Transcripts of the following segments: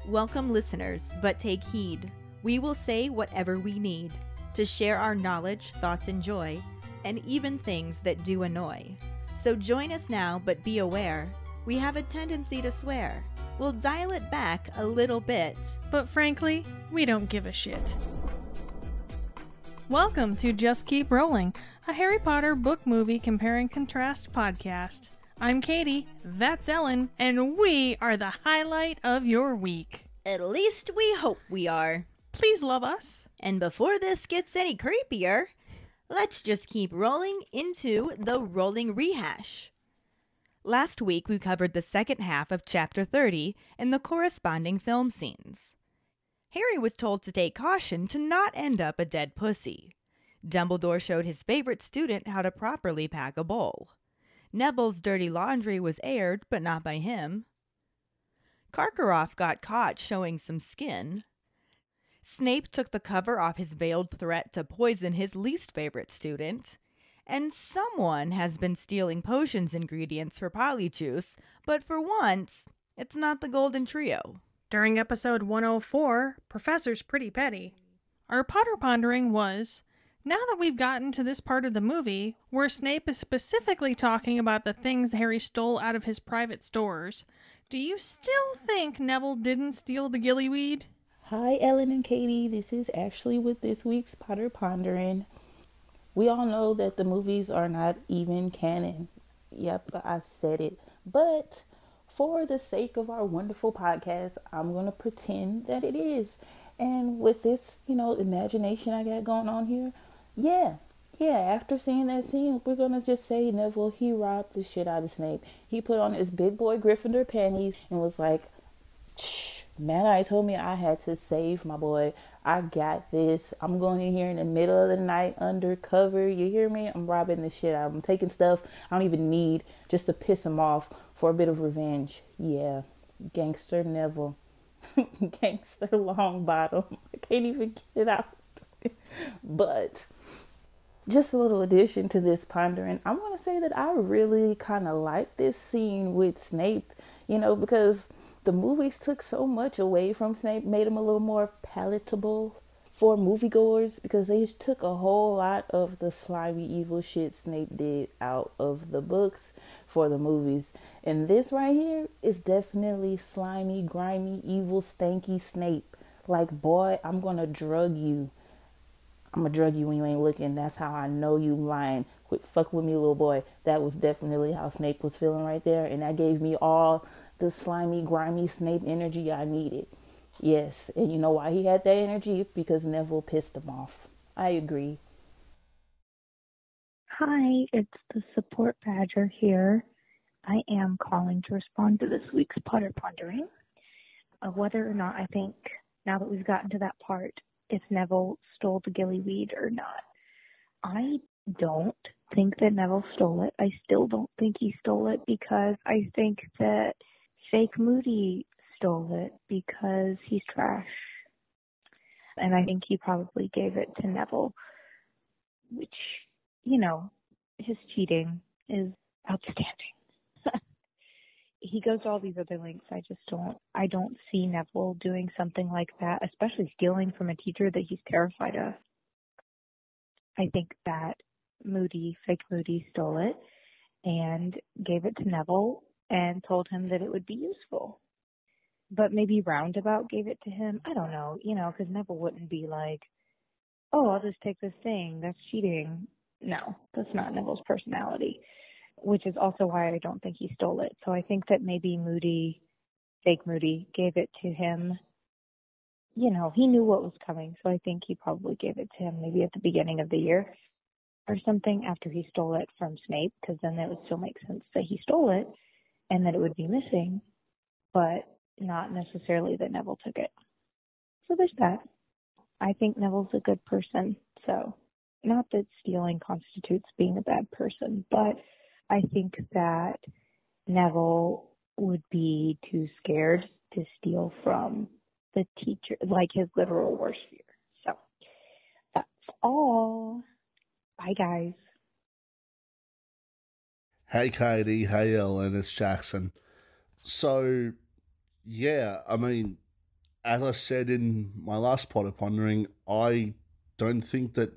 Welcome, listeners, but take heed. We will say whatever we need to share our knowledge, thoughts, and joy, and even things that do annoy. So join us now, but be aware, we have a tendency to swear. We'll dial it back a little bit. But frankly, we don't give a shit. Welcome to Just Keep Rolling, a Harry Potter book movie compare and contrast podcast. I'm Katie, that's Ellen, and we are the highlight of your week. At least we hope we are. Please love us. And before this gets any creepier, let's just keep rolling into the rolling rehash. Last week we covered the second half of Chapter 30 and the corresponding film scenes. Harry was told to take caution to not end up a dead pussy. Dumbledore showed his favorite student how to properly pack a bowl. Neville's dirty laundry was aired, but not by him. Karkaroff got caught showing some skin. Snape took the cover off his veiled threat to poison his least favorite student. And someone has been stealing potions ingredients for Polyjuice, but for once, it's not the Golden Trio. During episode 104, Professor's Pretty Petty, our Potter Pondering was, now that we've gotten to this part of the movie, where Snape is specifically talking about the things Harry stole out of his private stores, do you still think Neville didn't steal the gillyweed? Hi, Ellen and Keighty. This is Ashley with this week's Potter Pondering. We all know that the movies are not even canon. Yep, I said it. But for the sake of our wonderful podcast, I'm going to pretend that it is. And with this, imagination I got going on here, yeah, after seeing that scene, we're going to just say Neville, he robbed the shit out of Snape. He put on his big boy Gryffindor panties and was like, man, I told me I had to save my boy. I got this. I'm going in here in the middle of the night undercover. You hear me? I'm robbing the shit out. I'm taking stuff I don't even need just to piss him off for a bit of revenge. Yeah, gangster Neville. Gangster Longbottom. I can't even get it out. But just a little addition to this pondering, I'm going to say that I really kind of like this scene with Snape, because the movies took so much away from Snape, made him a little more palatable for moviegoers, because they took a whole lot of the slimy evil shit Snape did out of the books for the movies. And this right here is definitely slimy, grimy, evil, stanky Snape. Like, boy, I'm going to drug you. I'm going to drug you when you ain't looking. That's how I know you lying. Quit fucking with me, little boy. That was definitely how Snape was feeling right there. And that gave me all the slimy, grimy Snape energy I needed. Yes, and you know why he had that energy? Because Neville pissed him off. I agree. Hi, it's the support badger here. I am calling to respond to this week's Potter Pondering of whether or not I think, now that we've gotten to that part, if Neville stole the gillyweed or not. I don't think that Neville stole it. I still don't think he stole it because I think that Fake Moody stole it because he's trash. And I think he probably gave it to Neville, which, his cheating is outstanding. He goes to all these other links. I don't see Neville doing something like that, especially stealing from a teacher that he's terrified of. I think that Fake Moody stole it and gave it to Neville and told him that it would be useful. But maybe Roundabout gave it to him. I don't know, because Neville wouldn't be like, oh, I'll just take this thing. That's cheating. No, that's not Neville's personality, which is also why I don't think he stole it. So I think that maybe Fake Moody, gave it to him. He knew what was coming, so I think he probably gave it to him maybe at the beginning of the year or something after he stole it from Snape, because then that would still make sense that he stole it and that it would be missing, but not necessarily that Neville took it. So there's that. I think Neville's a good person, so not that stealing constitutes being a bad person, but I think that Neville would be too scared to steal from the teacher, like his literal worst fear. So that's all. Bye, guys. Hey, Katie. Hey, Ellen. It's Jackson. So, yeah, I mean, as I said in my last Potter Pondering, I don't think that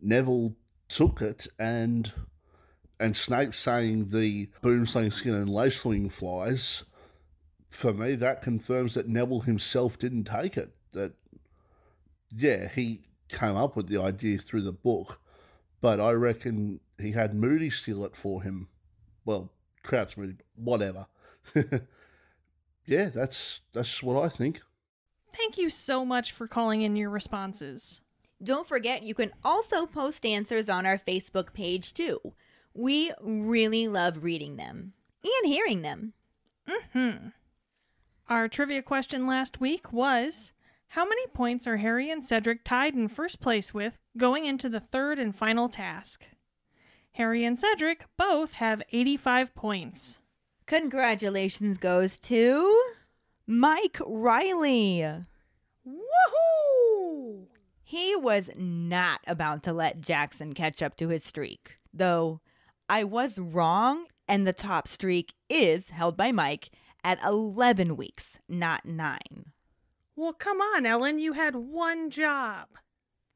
Neville took it, and Snape saying the boomslang skin and lacewing flies, for me, that confirms that Neville himself didn't take it. That, yeah, he came up with the idea through the book, but I reckon he had Moody steal it for him. Well, Crouch Moody, whatever. Yeah, that's what I think. Thank you so much for calling in your responses. Don't forget, you can also post answers on our Facebook page, too. We really love reading them and hearing them. Our trivia question last week was, how many points are Harry and Cedric tied in first place with going into the third and final task? Harry and Cedric both have 85 points. Congratulations goes to Mike Riley. Woohoo! He was not about to let Jackson catch up to his streak, though I was wrong, and the top streak is held by Mike at 11 weeks, not 9. Well, come on, Ellen, you had one job.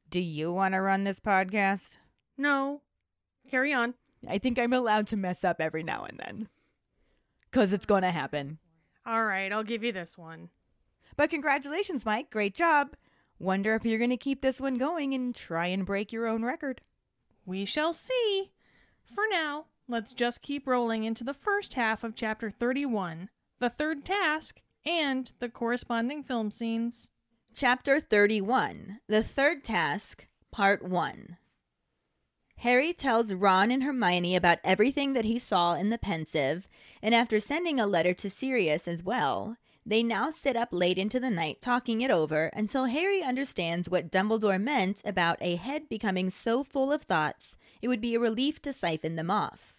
Do you want to run this podcast? No. Carry on. I think I'm allowed to mess up every now and then. Because it's going to happen. All right, I'll give you this one. But congratulations, Mike. Great job. Wonder if you're going to keep this one going and try and break your own record. We shall see. For now, let's just keep rolling into the first half of Chapter 31, the third task, and the corresponding film scenes. Chapter 31, the third task, Part 1. Harry tells Ron and Hermione about everything that he saw in the Pensieve, and after sending a letter to Sirius as well, they now sit up late into the night talking it over until Harry understands what Dumbledore meant about a head becoming so full of thoughts it would be a relief to siphon them off.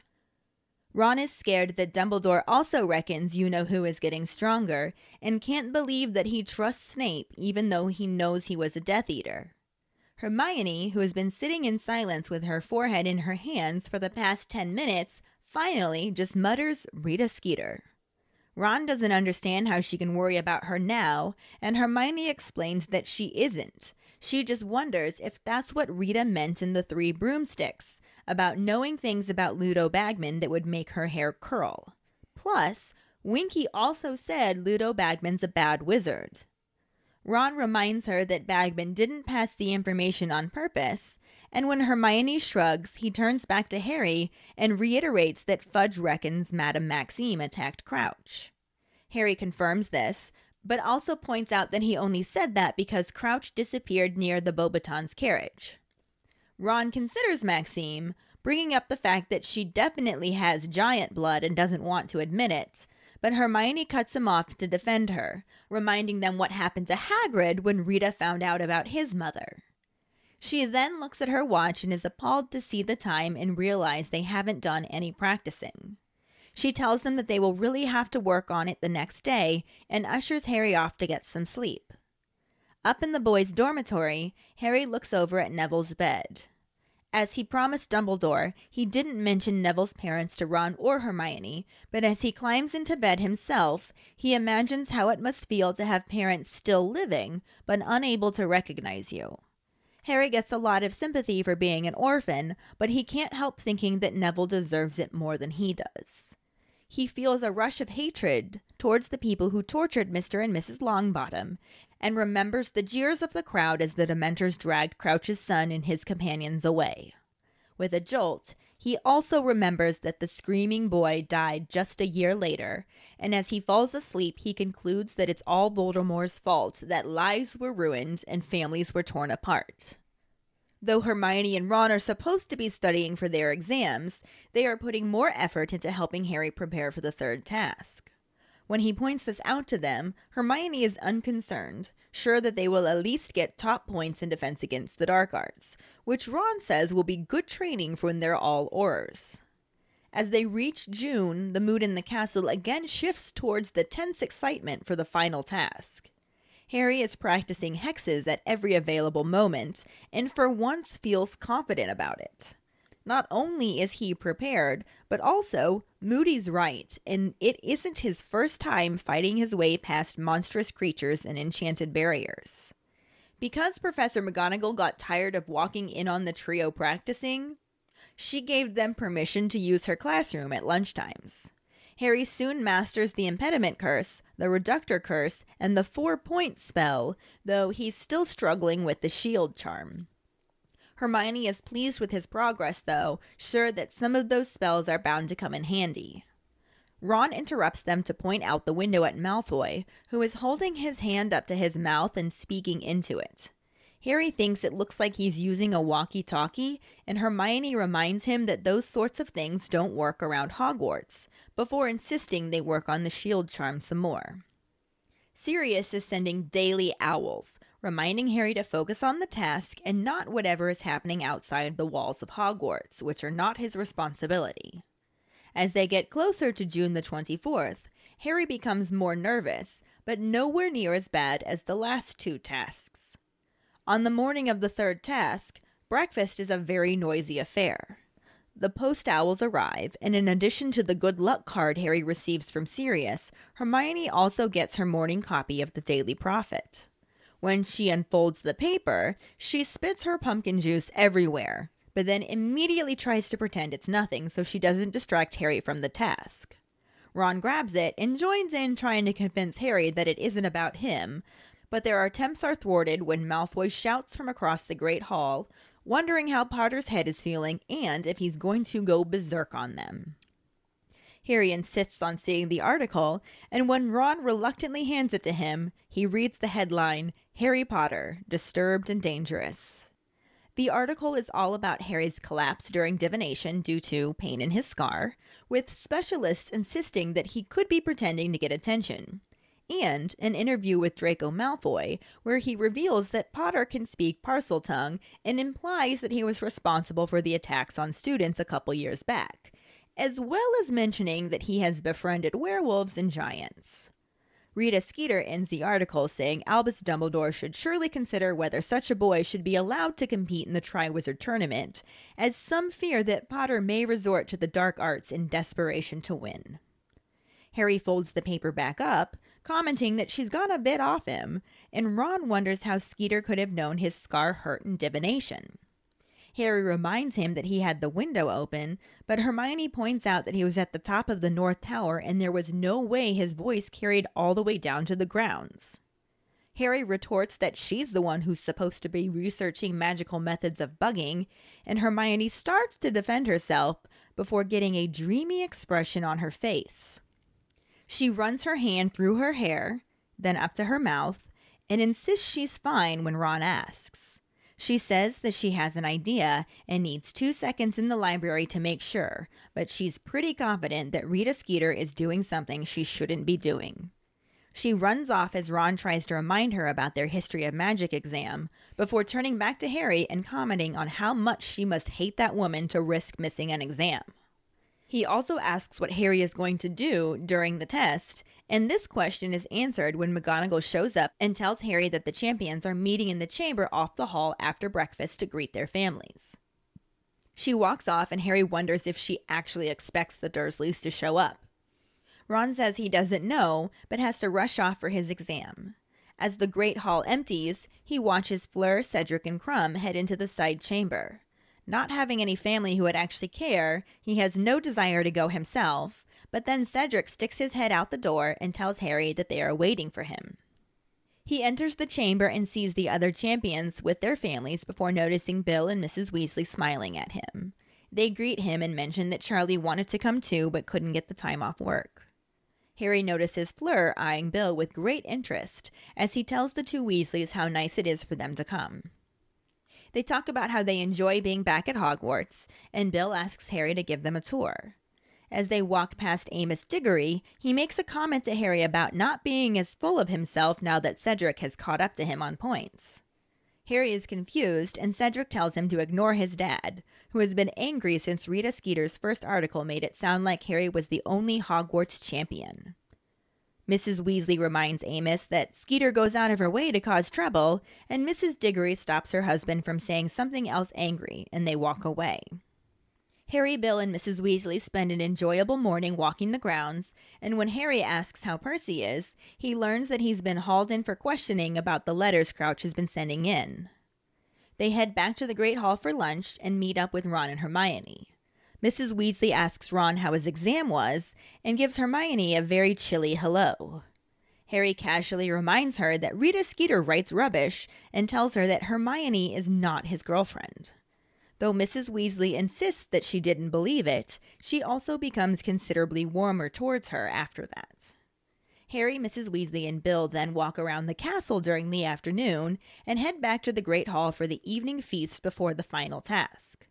Ron is scared that Dumbledore also reckons you-know-who is getting stronger and can't believe that he trusts Snape even though he knows he was a Death Eater. Hermione, who has been sitting in silence with her forehead in her hands for the past 10 minutes, finally just mutters Rita Skeeter. Ron doesn't understand how she can worry about her now, and Hermione explains that she isn't. She just wonders if that's what Rita meant in the 3 broomsticks, about knowing things about Ludo Bagman that would make her hair curl. Plus, Winky also said Ludo Bagman's a bad wizard. Ron reminds her that Bagman didn't pass the information on purpose, and when Hermione shrugs, he turns back to Harry and reiterates that Fudge reckons Madame Maxime attacked Crouch. Harry confirms this, but also points out that he only said that because Crouch disappeared near the Beauxbatons' carriage. Ron considers Maxime, bringing up the fact that she definitely has giant blood and doesn't want to admit it, but Hermione cuts him off to defend her, reminding them what happened to Hagrid when Rita found out about his mother. She then looks at her watch and is appalled to see the time and realize they haven't done any practicing. She tells them that they will really have to work on it the next day and ushers Harry off to get some sleep. Up in the boys' dormitory, Harry looks over at Neville's bed. As he promised Dumbledore, he didn't mention Neville's parents to Ron or Hermione, but as he climbs into bed himself, he imagines how it must feel to have parents still living, but unable to recognize you. Harry gets a lot of sympathy for being an orphan, but he can't help thinking that Neville deserves it more than he does. He feels a rush of hatred towards the people who tortured Mr. and Mrs. Longbottom, and remembers the jeers of the crowd as the Dementors dragged Crouch's son and his companions away. With a jolt, he also remembers that the screaming boy died just a year later, and as he falls asleep, he concludes that it's all Voldemort's fault that lives were ruined and families were torn apart. Though Hermione and Ron are supposed to be studying for their exams, they are putting more effort into helping Harry prepare for the third task. When he points this out to them, Hermione is unconcerned, sure that they will at least get top points in defense against the dark arts, which Ron says will be good training for when they're all Aurors. As they reach June, the mood in the castle again shifts towards the tense excitement for the final task. Harry is practicing hexes at every available moment, and for once feels confident about it. Not only is he prepared, but also Moody's right, and it isn't his first time fighting his way past monstrous creatures and enchanted barriers. Because Professor McGonagall got tired of walking in on the trio practicing, she gave them permission to use her classroom at lunchtimes. Harry soon masters the impediment curse, the reductor curse, and the 4-point spell, though he's still struggling with the shield charm. Hermione is pleased with his progress, though, sure that some of those spells are bound to come in handy. Ron interrupts them to point out the window at Malfoy, who is holding his hand up to his mouth and speaking into it. Harry thinks it looks like he's using a walkie-talkie, and Hermione reminds him that those sorts of things don't work around Hogwarts, before insisting they work on the shield charm some more. Sirius is sending daily owls, reminding Harry to focus on the task and not whatever is happening outside the walls of Hogwarts, which are not his responsibility. As they get closer to June the 24th, Harry becomes more nervous, but nowhere near as bad as the last 2 tasks. On the morning of the 3rd task, breakfast is a very noisy affair. The post owls arrive, and in addition to the good luck card Harry receives from Sirius, Hermione also gets her morning copy of the Daily Prophet. When she unfolds the paper, she spits her pumpkin juice everywhere, but then immediately tries to pretend it's nothing so she doesn't distract Harry from the task. Ron grabs it and joins in trying to convince Harry that it isn't about him, but their attempts are thwarted when Malfoy shouts from across the Great Hall, wondering how Potter's head is feeling and if he's going to go berserk on them. Harry insists on seeing the article, and when Ron reluctantly hands it to him, he reads the headline, "Harry Potter, Disturbed and Dangerous." The article is all about Harry's collapse during divination due to pain in his scar, with specialists insisting that he could be pretending to get attention, and an interview with Draco Malfoy, where he reveals that Potter can speak Parseltongue and implies that he was responsible for the attacks on students a couple years back, as well as mentioning that he has befriended werewolves and giants. Rita Skeeter ends the article saying Albus Dumbledore should surely consider whether such a boy should be allowed to compete in the Triwizard Tournament, as some fear that Potter may resort to the dark arts in desperation to win. Harry folds the paper back up, commenting that she's gone a bit off him, and Ron wonders how Skeeter could have known his scar hurt in divination. Harry reminds him that he had the window open, but Hermione points out that he was at the top of the North Tower and there was no way his voice carried all the way down to the grounds. Harry retorts that she's the one who's supposed to be researching magical methods of bugging, and Hermione starts to defend herself before getting a dreamy expression on her face. She runs her hand through her hair, then up to her mouth, and insists she's fine when Ron asks. She says that she has an idea and needs 2 seconds in the library to make sure, but she's pretty confident that Rita Skeeter is doing something she shouldn't be doing. She runs off as Ron tries to remind her about their History of Magic exam, before turning back to Harry and commenting on how much she must hate that woman to risk missing an exam. He also asks what Harry is going to do during the test, and this question is answered when McGonagall shows up and tells Harry that the champions are meeting in the chamber off the hall after breakfast to greet their families. She walks off and Harry wonders if she actually expects the Dursleys to show up. Ron says he doesn't know, but has to rush off for his exam. As the Great Hall empties, he watches Fleur, Cedric, and Krum head into the side chamber. Not having any family who would actually care, he has no desire to go himself, but then Cedric sticks his head out the door and tells Harry that they are waiting for him. He enters the chamber and sees the other champions with their families before noticing Bill and Mrs. Weasley smiling at him. They greet him and mention that Charlie wanted to come too but couldn't get the time off work. Harry notices Fleur eyeing Bill with great interest as he tells the 2 Weasleys how nice it is for them to come. They talk about how they enjoy being back at Hogwarts, and Bill asks Harry to give them a tour. As they walk past Amos Diggory, he makes a comment to Harry about not being as full of himself now that Cedric has caught up to him on points. Harry is confused, and Cedric tells him to ignore his dad, who has been angry since Rita Skeeter's first article made it sound like Harry was the only Hogwarts champion. Mrs. Weasley reminds Amos that Skeeter goes out of her way to cause trouble, and Mrs. Diggory stops her husband from saying something else angry, and they walk away. Harry, Bill, and Mrs. Weasley spend an enjoyable morning walking the grounds, and when Harry asks how Percy is, he learns that he's been hauled in for questioning about the letters Crouch has been sending in. They head back to the Great Hall for lunch and meet up with Ron and Hermione. Mrs. Weasley asks Ron how his exam was and gives Hermione a very chilly hello. Harry casually reminds her that Rita Skeeter writes rubbish and tells her that Hermione is not his girlfriend. Though Mrs. Weasley insists that she didn't believe it, she also becomes considerably warmer towards her after that. Harry, Mrs. Weasley, and Bill then walk around the castle during the afternoon and head back to the Great Hall for the evening feast before the final task.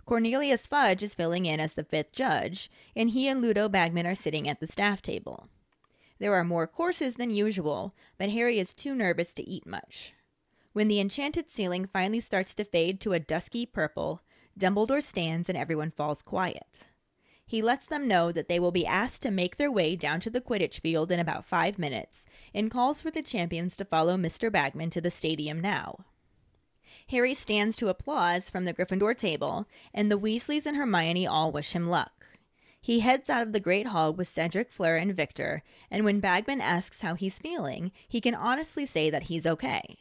Cornelius Fudge is filling in as the fifth judge, and he and Ludo Bagman are sitting at the staff table. There are more courses than usual, but Harry is too nervous to eat much. When the enchanted ceiling finally starts to fade to a dusky purple, Dumbledore stands and everyone falls quiet. He lets them know that they will be asked to make their way down to the Quidditch field in about 5 minutes, and calls for the champions to follow Mr. Bagman to the stadium now. Harry stands to applause from the Gryffindor table, and the Weasleys and Hermione all wish him luck. He heads out of the Great Hall with Cedric, Fleur, and Victor, and when Bagman asks how he's feeling, he can honestly say that he's okay.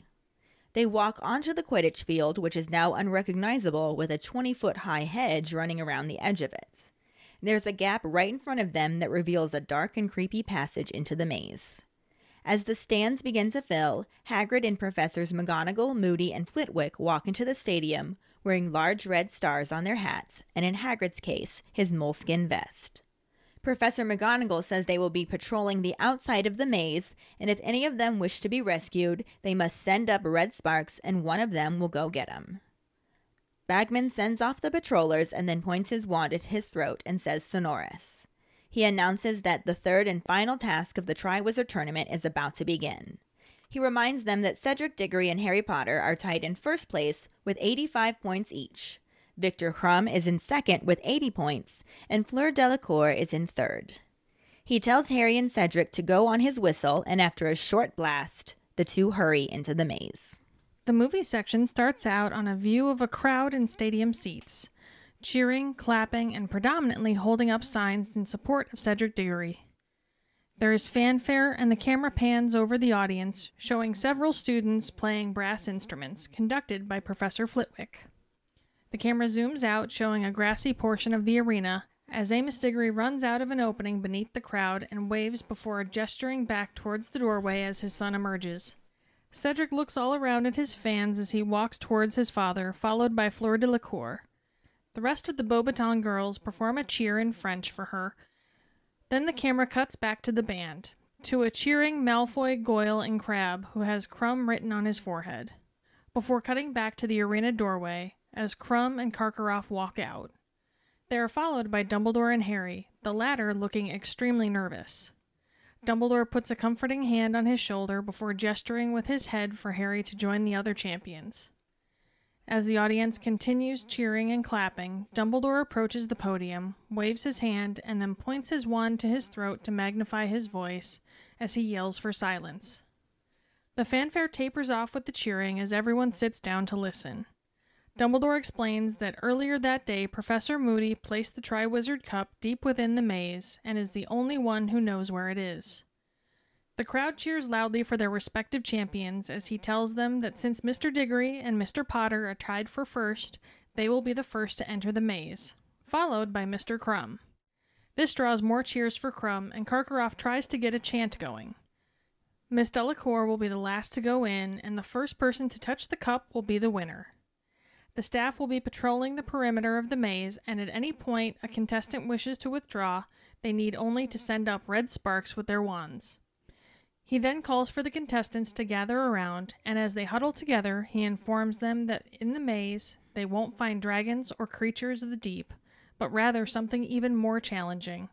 They walk onto the Quidditch field, which is now unrecognizable with a 20-foot-high hedge running around the edge of it. There's a gap right in front of them that reveals a dark and creepy passage into the maze. As the stands begin to fill, Hagrid and Professors McGonagall, Moody, and Flitwick walk into the stadium, wearing large red stars on their hats, and in Hagrid's case, his moleskin vest. Professor McGonagall says they will be patrolling the outside of the maze, and if any of them wish to be rescued, they must send up red sparks and one of them will go get them. Bagman sends off the patrollers and then points his wand at his throat and says Sonorous. He announces that the third and final task of the Triwizard Tournament is about to begin. He reminds them that Cedric Diggory and Harry Potter are tied in first place with 85 points each. Victor Crumb is in second with 80 points, and Fleur Delacour is in third. He tells Harry and Cedric to go on his whistle, and after a short blast, the two hurry into the maze. The movie section starts out on a view of a crowd in stadium seats, cheering, clapping, and predominantly holding up signs in support of Cedric Diggory. There is fanfare, and the camera pans over the audience, showing several students playing brass instruments, conducted by Professor Flitwick. The camera zooms out, showing a grassy portion of the arena, as Amos Diggory runs out of an opening beneath the crowd and waves before gesturing back towards the doorway as his son emerges. Cedric looks all around at his fans as he walks towards his father, followed by Fleur Delacour. The rest of the Beauxbaton girls perform a cheer in French for her. Then the camera cuts back to the band, to a cheering Malfoy, Goyle, and Crabbe, who has Crumb written on his forehead, before cutting back to the arena doorway, as Crumb and Karkaroff walk out. They are followed by Dumbledore and Harry, the latter looking extremely nervous. Dumbledore puts a comforting hand on his shoulder before gesturing with his head for Harry to join the other champions. As the audience continues cheering and clapping, Dumbledore approaches the podium, waves his hand, and then points his wand to his throat to magnify his voice as he yells for silence. The fanfare tapers off with the cheering as everyone sits down to listen. Dumbledore explains that earlier that day Professor Moody placed the Triwizard Cup deep within the maze and is the only one who knows where it is. The crowd cheers loudly for their respective champions as he tells them that since Mr. Diggory and Mr. Potter are tied for first, they will be the first to enter the maze, followed by Mr. Crumb. This draws more cheers for Crumb, and Karkaroff tries to get a chant going. Miss Delacour will be the last to go in, and the first person to touch the cup will be the winner. The staff will be patrolling the perimeter of the maze, and at any point a contestant wishes to withdraw, they need only to send up red sparks with their wands. He then calls for the contestants to gather around, and as they huddle together, he informs them that in the maze, they won't find dragons or creatures of the deep, but rather something even more challenging,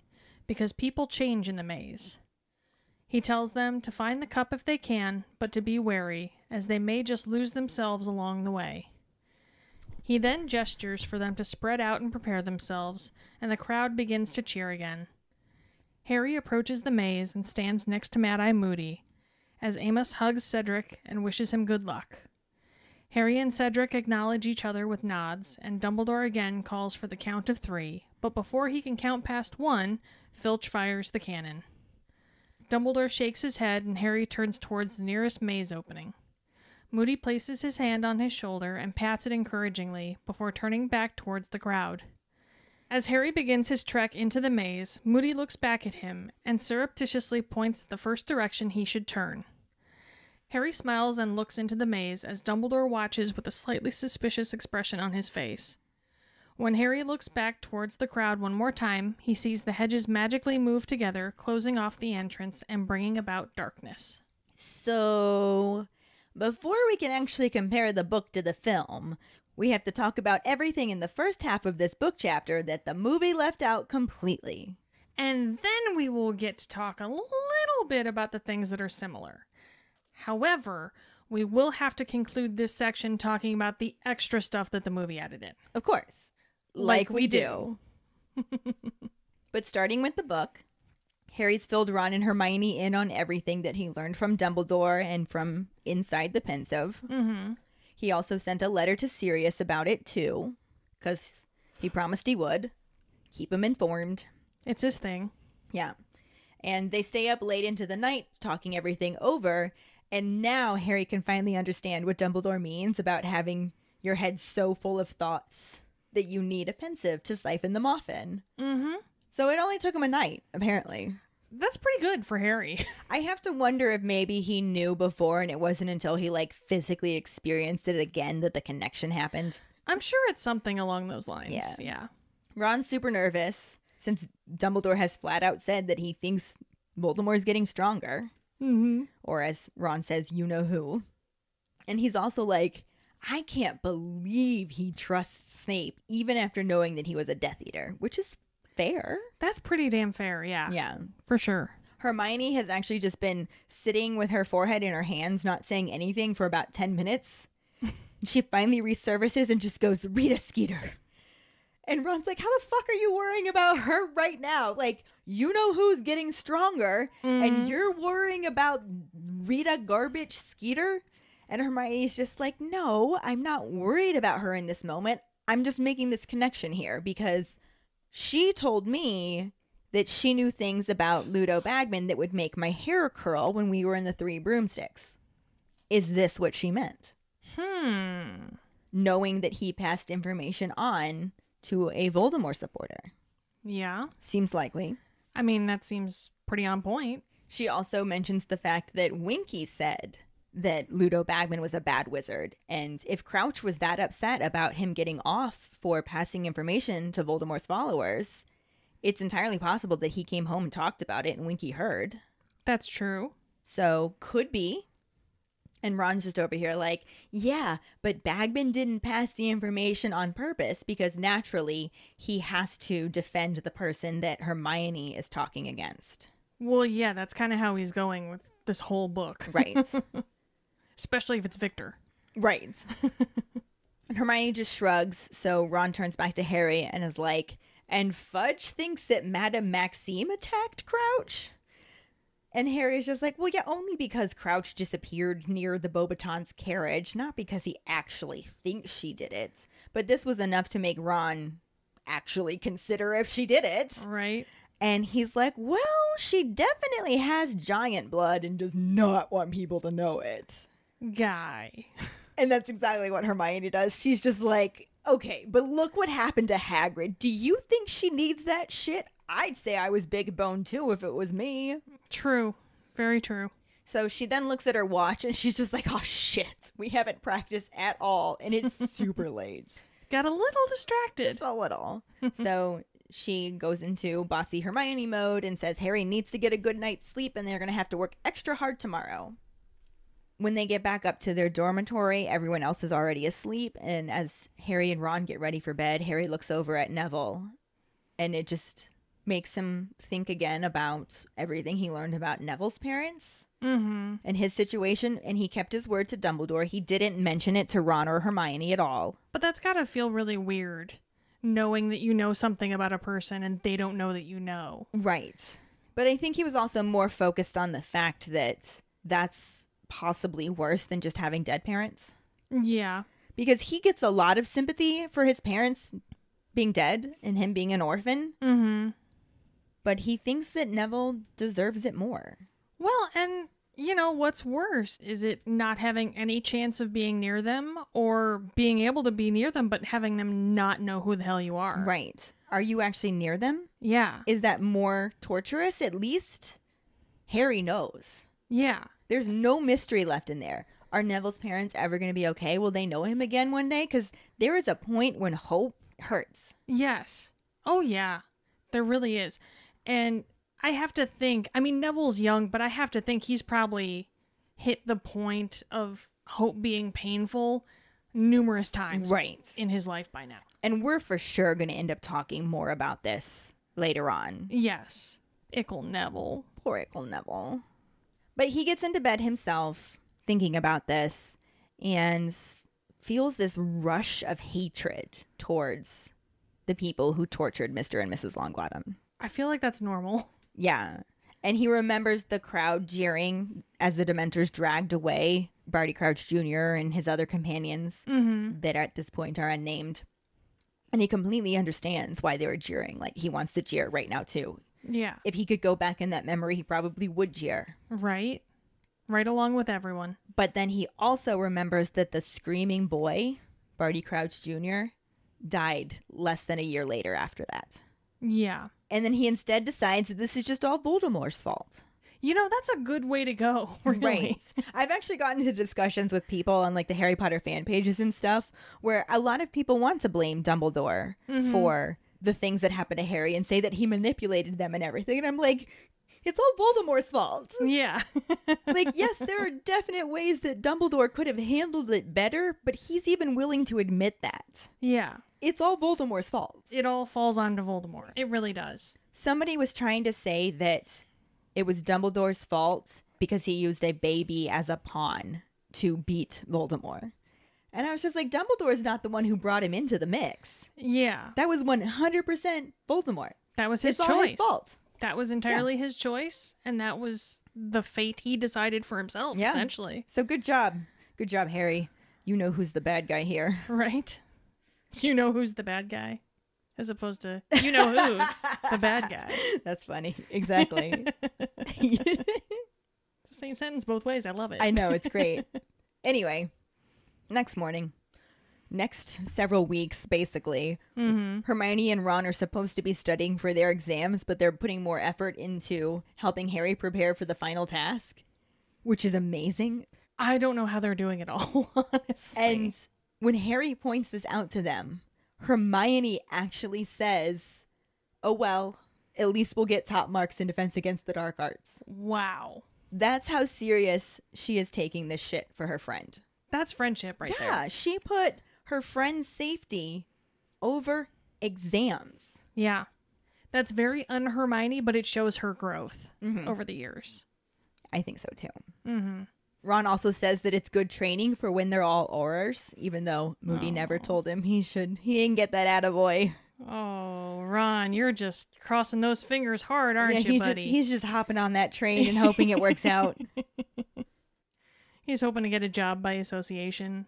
because people change in the maze. He tells them to find the cup if they can, but to be wary, as they may just lose themselves along the way. He then gestures for them to spread out and prepare themselves, and the crowd begins to cheer again. Harry approaches the maze and stands next to Mad-Eye Moody, as Amos hugs Cedric and wishes him good luck. Harry and Cedric acknowledge each other with nods, and Dumbledore again calls for the count of 3, but before he can count past 1, Filch fires the cannon. Dumbledore shakes his head, and Harry turns towards the nearest maze opening. Moody places his hand on his shoulder and pats it encouragingly before turning back towards the crowd. As Harry begins his trek into the maze, Moody looks back at him and surreptitiously points the first direction he should turn. Harry smiles and looks into the maze as Dumbledore watches with a slightly suspicious expression on his face. When Harry looks back towards the crowd one more time, he sees the hedges magically move together, closing off the entrance and bringing about darkness. So, before we can actually compare the book to the film, we have to talk about everything in the first half of this book chapter that the movie left out completely. And then we will get to talk a little bit about the things that are similar. However, we will have to conclude this section talking about the extra stuff that the movie added in. Of course. Like we do. But starting with the book, Harry's filled Ron and Hermione in on everything that he learned from Dumbledore and from inside the Pensieve. Mm-hmm. He also sent a letter to Sirius about it, too, because he promised he would. Keep him informed. It's his thing. Yeah. And they stay up late into the night talking everything over, and now Harry can finally understand what Dumbledore means about having your head so full of thoughts that you need a Pensieve to siphon them off in. Mm-hmm. So it only took him a night, apparently. That's pretty good for Harry. I have to wonder if maybe he knew before and it wasn't until he physically experienced it again that the connection happened. I'm sure it's something along those lines. Yeah. Ron's super nervous since Dumbledore has flat out said that he thinks Voldemort's getting stronger. Mm-hmm. Or as Ron says, you know who. And he's also like, I can't believe he trusts Snape even after knowing that he was a Death Eater, which is fair. That's pretty damn fair, yeah. Yeah. For sure. Hermione has actually just been sitting with her forehead in her hands, not saying anything for about 10 minutes. She finally resurfaces and just goes, Rita Skeeter. And Ron's like, how the fuck are you worrying about her right now? Like, you know who's getting stronger, and you're worrying about Rita Garbage Skeeter? And Hermione's just like, no, I'm not worried about her in this moment. I'm just making this connection here because she told me that she knew things about Ludo Bagman that would make my hair curl when we were in the Three Broomsticks. Is this what she meant? Knowing that he passed information on to a Voldemort supporter. Yeah. Seems likely. I mean, that seems pretty on point. She also mentions the fact that Winky said that Ludo Bagman was a bad wizard. And if Crouch was that upset about him getting off for passing information to Voldemort's followers, it's entirely possible that he came home and talked about it and Winky heard. That's true. So, could be. And Ron's just over here like, yeah, but Bagman didn't pass the information on purpose because naturally he has to defend the person that Hermione is talking against. Well, yeah, that's kind of how he's going with this whole book. Right. Especially if it's Victor. Right. And Hermione just shrugs, so Ron turns back to Harry and is like, and Fudge thinks that Madame Maxime attacked Crouch? And Harry's just like, well, yeah, only because Crouch disappeared near the Beauxbatons carriage, not because he actually thinks she did it. But this was enough to make Ron actually consider if she did it. Right. And he's like, well, she definitely has giant blood and does not want people to know it. Guy. And that's exactly what Hermione does. She's just like, okay, but look what happened to Hagrid. Do you think she needs that shit? I'd say I was big boned too if it was me. True. Very true. So she then looks at her watch and she's just like, oh shit, we haven't practiced at all. And it's super late. Got a little distracted. Just a little. So she goes into bossy Hermione mode and says Harry needs to get a good night's sleep and they're going to have to work extra hard tomorrow. When they get back up to their dormitory, everyone else is already asleep. And as Harry and Ron get ready for bed, Harry looks over at Neville. And it just makes him think again about everything he learned about Neville's parents and his situation. And he kept his word to Dumbledore. He didn't mention it to Ron or Hermione at all. But that's gotta feel really weird, knowing that you know something about a person and they don't know that you know. Right. But I think he was also more focused on the fact that that's possibly worse than just having dead parents. Yeah. Because he gets a lot of sympathy for his parents being dead and him being an orphan. Mm-hmm. But he thinks that Neville deserves it more. Well, and you know, what's worse? Is it not having any chance of being near them or being able to be near them, but having them not know who the hell you are? Right. Are you actually near them? Yeah. Is that more torturous? At least Harry knows. Yeah. There's no mystery left in there. Are Neville's parents ever going to be okay? Will they know him again one day? Because there is a point when hope hurts. Yes. Oh, yeah. There really is. And I have to think, I mean, Neville's young, but I have to think he's probably hit the point of hope being painful numerous times in his life by now. And we're for sure going to end up talking more about this later on. Yes. Ickle Neville. Poor Ickle Neville. But he gets into bed himself thinking about this and feels this rush of hatred towards the people who tortured Mr. and Mrs. Longbottom. I feel like that's normal. Yeah. And he remembers the crowd jeering as the Dementors dragged away Barty Crouch Jr. and his other companions that at this point are unnamed. And he completely understands why they were jeering. Like, he wants to jeer right now, too. Yeah. If he could go back in that memory, he probably would jeer. Right. Right along with everyone. But then he also remembers that the screaming boy, Barty Crouch Jr., died less than a year later after that. Yeah. And then he instead decides that this is just all Voldemort's fault. You know, that's a good way to go, really. Right. I've actually gotten into discussions with people on like the Harry Potter fan pages and stuff where a lot of people want to blame Dumbledore for the things that happened to Harry and say that he manipulated them and everything. And I'm like, it's all Voldemort's fault. Yeah. Like, yes, there are definite ways that Dumbledore could have handled it better, but he's even willing to admit that. Yeah. It's all Voldemort's fault. It all falls onto Voldemort. It really does. Somebody was trying to say that it was Dumbledore's fault because he used a baby as a pawn to beat Voldemort. And I was just like, Dumbledore's not the one who brought him into the mix. Yeah. That was 100% Voldemort. That was his It's choice. all his fault. That was entirely his choice, and that was the fate he decided for himself, essentially. So good job. Good job, Harry. You know who's the bad guy here. Right? You know who's the bad guy, as opposed to you know who's the bad guy. That's funny. Exactly. It's the same sentence both ways. I love it. I know. It's great. Anyway, next morning. Next several weeks, basically, Hermione and Ron are supposed to be studying for their exams, but they're putting more effort into helping Harry prepare for the final task, which is amazing. I don't know how they're doing it all, honestly. And when Harry points this out to them, Hermione actually says, oh, well, at least we'll get top marks in Defense Against the Dark Arts. Wow. That's how serious she is taking this shit for her friend. That's friendship right there. Yeah, she put her friend's safety over exams. Yeah. That's very un-Hermione, but it shows her growth over the years. I think so, too. Ron also says that it's good training for when they're all Aurors, even though Moody never told him he didn't get that attaboy. Oh, Ron, you're just crossing those fingers hard, aren't you, buddy? He's just hopping on that train and hoping it works out. He's hoping to get a job by association.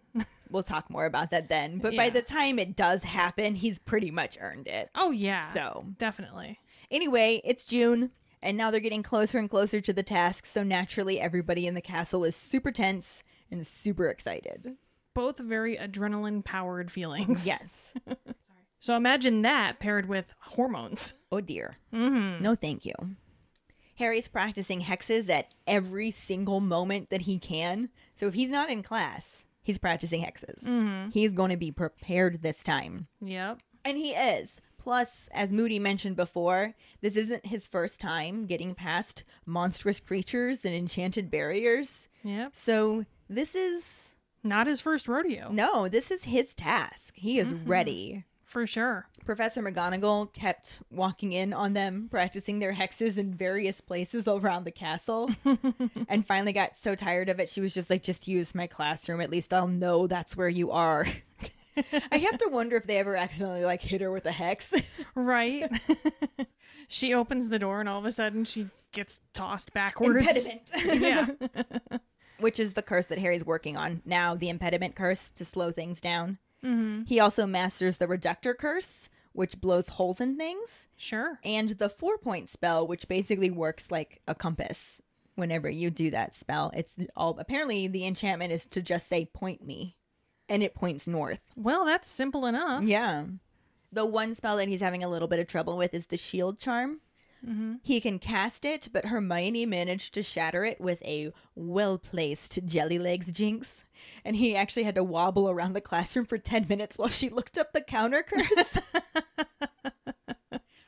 We'll talk more about that then. But Yeah. by the time it does happen, he's pretty much earned it. Oh, yeah. So, Definitely. anyway, it's June, and now they're getting closer and closer to the task. So naturally, everybody in the castle is super tense and super excited. Both very adrenaline-powered feelings. Yes. So imagine that paired with hormones. Oh, dear. No, thank you. Harry's practicing hexes at every single moment that he can. So if he's not in class, he's practicing hexes. He's going to be prepared this time. Yep. And he is. Plus, as Moody mentioned before, this isn't his first time getting past monstrous creatures and enchanted barriers. Yep. So this is... Not his first rodeo. No, this is his task. He is ready. For sure. Professor McGonagall kept walking in on them, practicing their hexes in various places around the castle, and finally got so tired of it, she was just like, just use my classroom. At least I'll know that's where you are. I have to wonder if they ever accidentally like hit her with a hex. Right? She opens the door and all of a sudden she gets tossed backwards. Impediment. Yeah. which is the curse that Harry's working on now, the impediment curse to slow things down. Mm-hmm. He also masters the reductor curse, which blows holes in things, Sure. and the 4-point spell, which basically works like a compass. Whenever you do that spell, it's all apparently the enchantment is to just say point me, and it points north. Well, that's simple enough. Yeah. The one spell that he's having a little bit of trouble with is the shield charm. Mm-hmm. He can cast it, but Hermione managed to shatter it with a well-placed jelly legs jinx. And he actually had to wobble around the classroom for 10 minutes while she looked up the counter curse.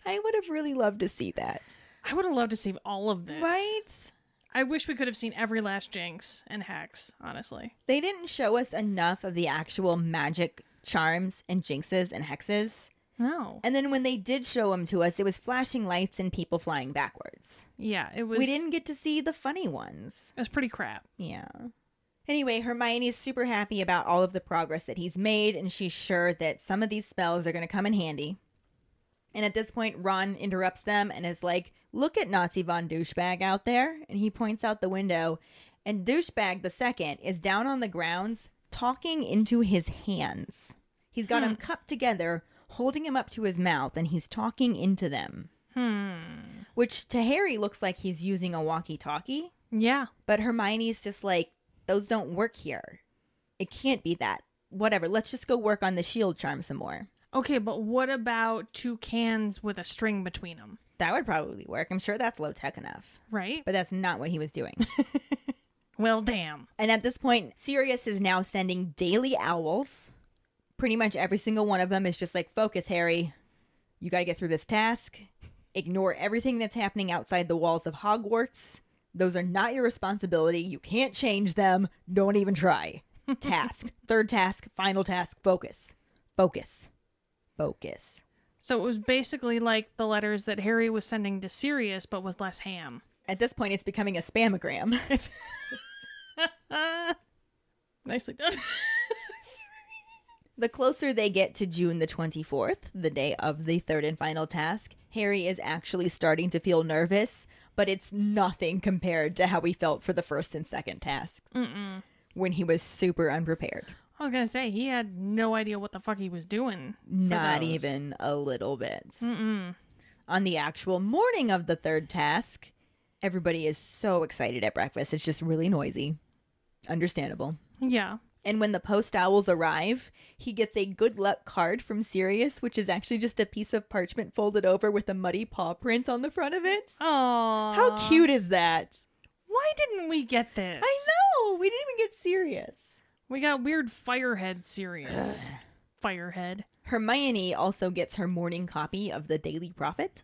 I would have really loved to see that. I would have loved to see all of this. Right? I wish we could have seen every last jinx and hex, honestly. They didn't show us enough of the actual magic charms and jinxes and hexes. No. And then when they did show them to us, it was flashing lights and people flying backwards. Yeah, it was... We didn't get to see the funny ones. It was pretty crap. Yeah. Anyway, Hermione's super happy about all of the progress that he's made, and she's sure that some of these spells are going to come in handy. And at this point, Ron interrupts them and is like, look at Nazi von Douchebag out there. And he points out the window, and Douchebag the second is down on the grounds talking into his hands. He's got them cupped together, holding him up to his mouth, and he's talking into them. Which to Harry looks like he's using a walkie-talkie. Yeah. But Hermione's just like, those don't work here. It can't be that. Whatever, let's just go work on the shield charm some more. Okay, but what about 2 cans with a string between them? That would probably work. I'm sure that's low-tech enough. Right? But that's not what he was doing. Well, damn. And at this point, Sirius is now sending daily owls. Pretty much every single one of them is just like, focus, Harry. You got to get through this task. Ignore everything that's happening outside the walls of Hogwarts. Those are not your responsibility. You can't change them. Don't even try. Task. Third task. Final task. Focus. Focus. Focus. So it was basically like the letters that Harry was sending to Sirius, but with less ham. At this point, it's becoming a spamagram. Nicely done. The closer they get to June the 24th, the day of the third and final task, Harry is actually starting to feel nervous, but it's nothing compared to how he felt for the first and second tasks, when he was super unprepared. I was going to say, he had no idea what the fuck he was doing. Not even a little bit. On the actual morning of the third task, everybody is so excited at breakfast. It's just really noisy. Understandable. Yeah. And when the post owls arrive, he gets a good luck card from Sirius, which is actually just a piece of parchment folded over with a muddy paw print on the front of it. Aww. How cute is that? Why didn't we get this? I know! We didn't even get Sirius. We got weird Firehead Sirius. Firehead. Hermione also gets her morning copy of the Daily Prophet.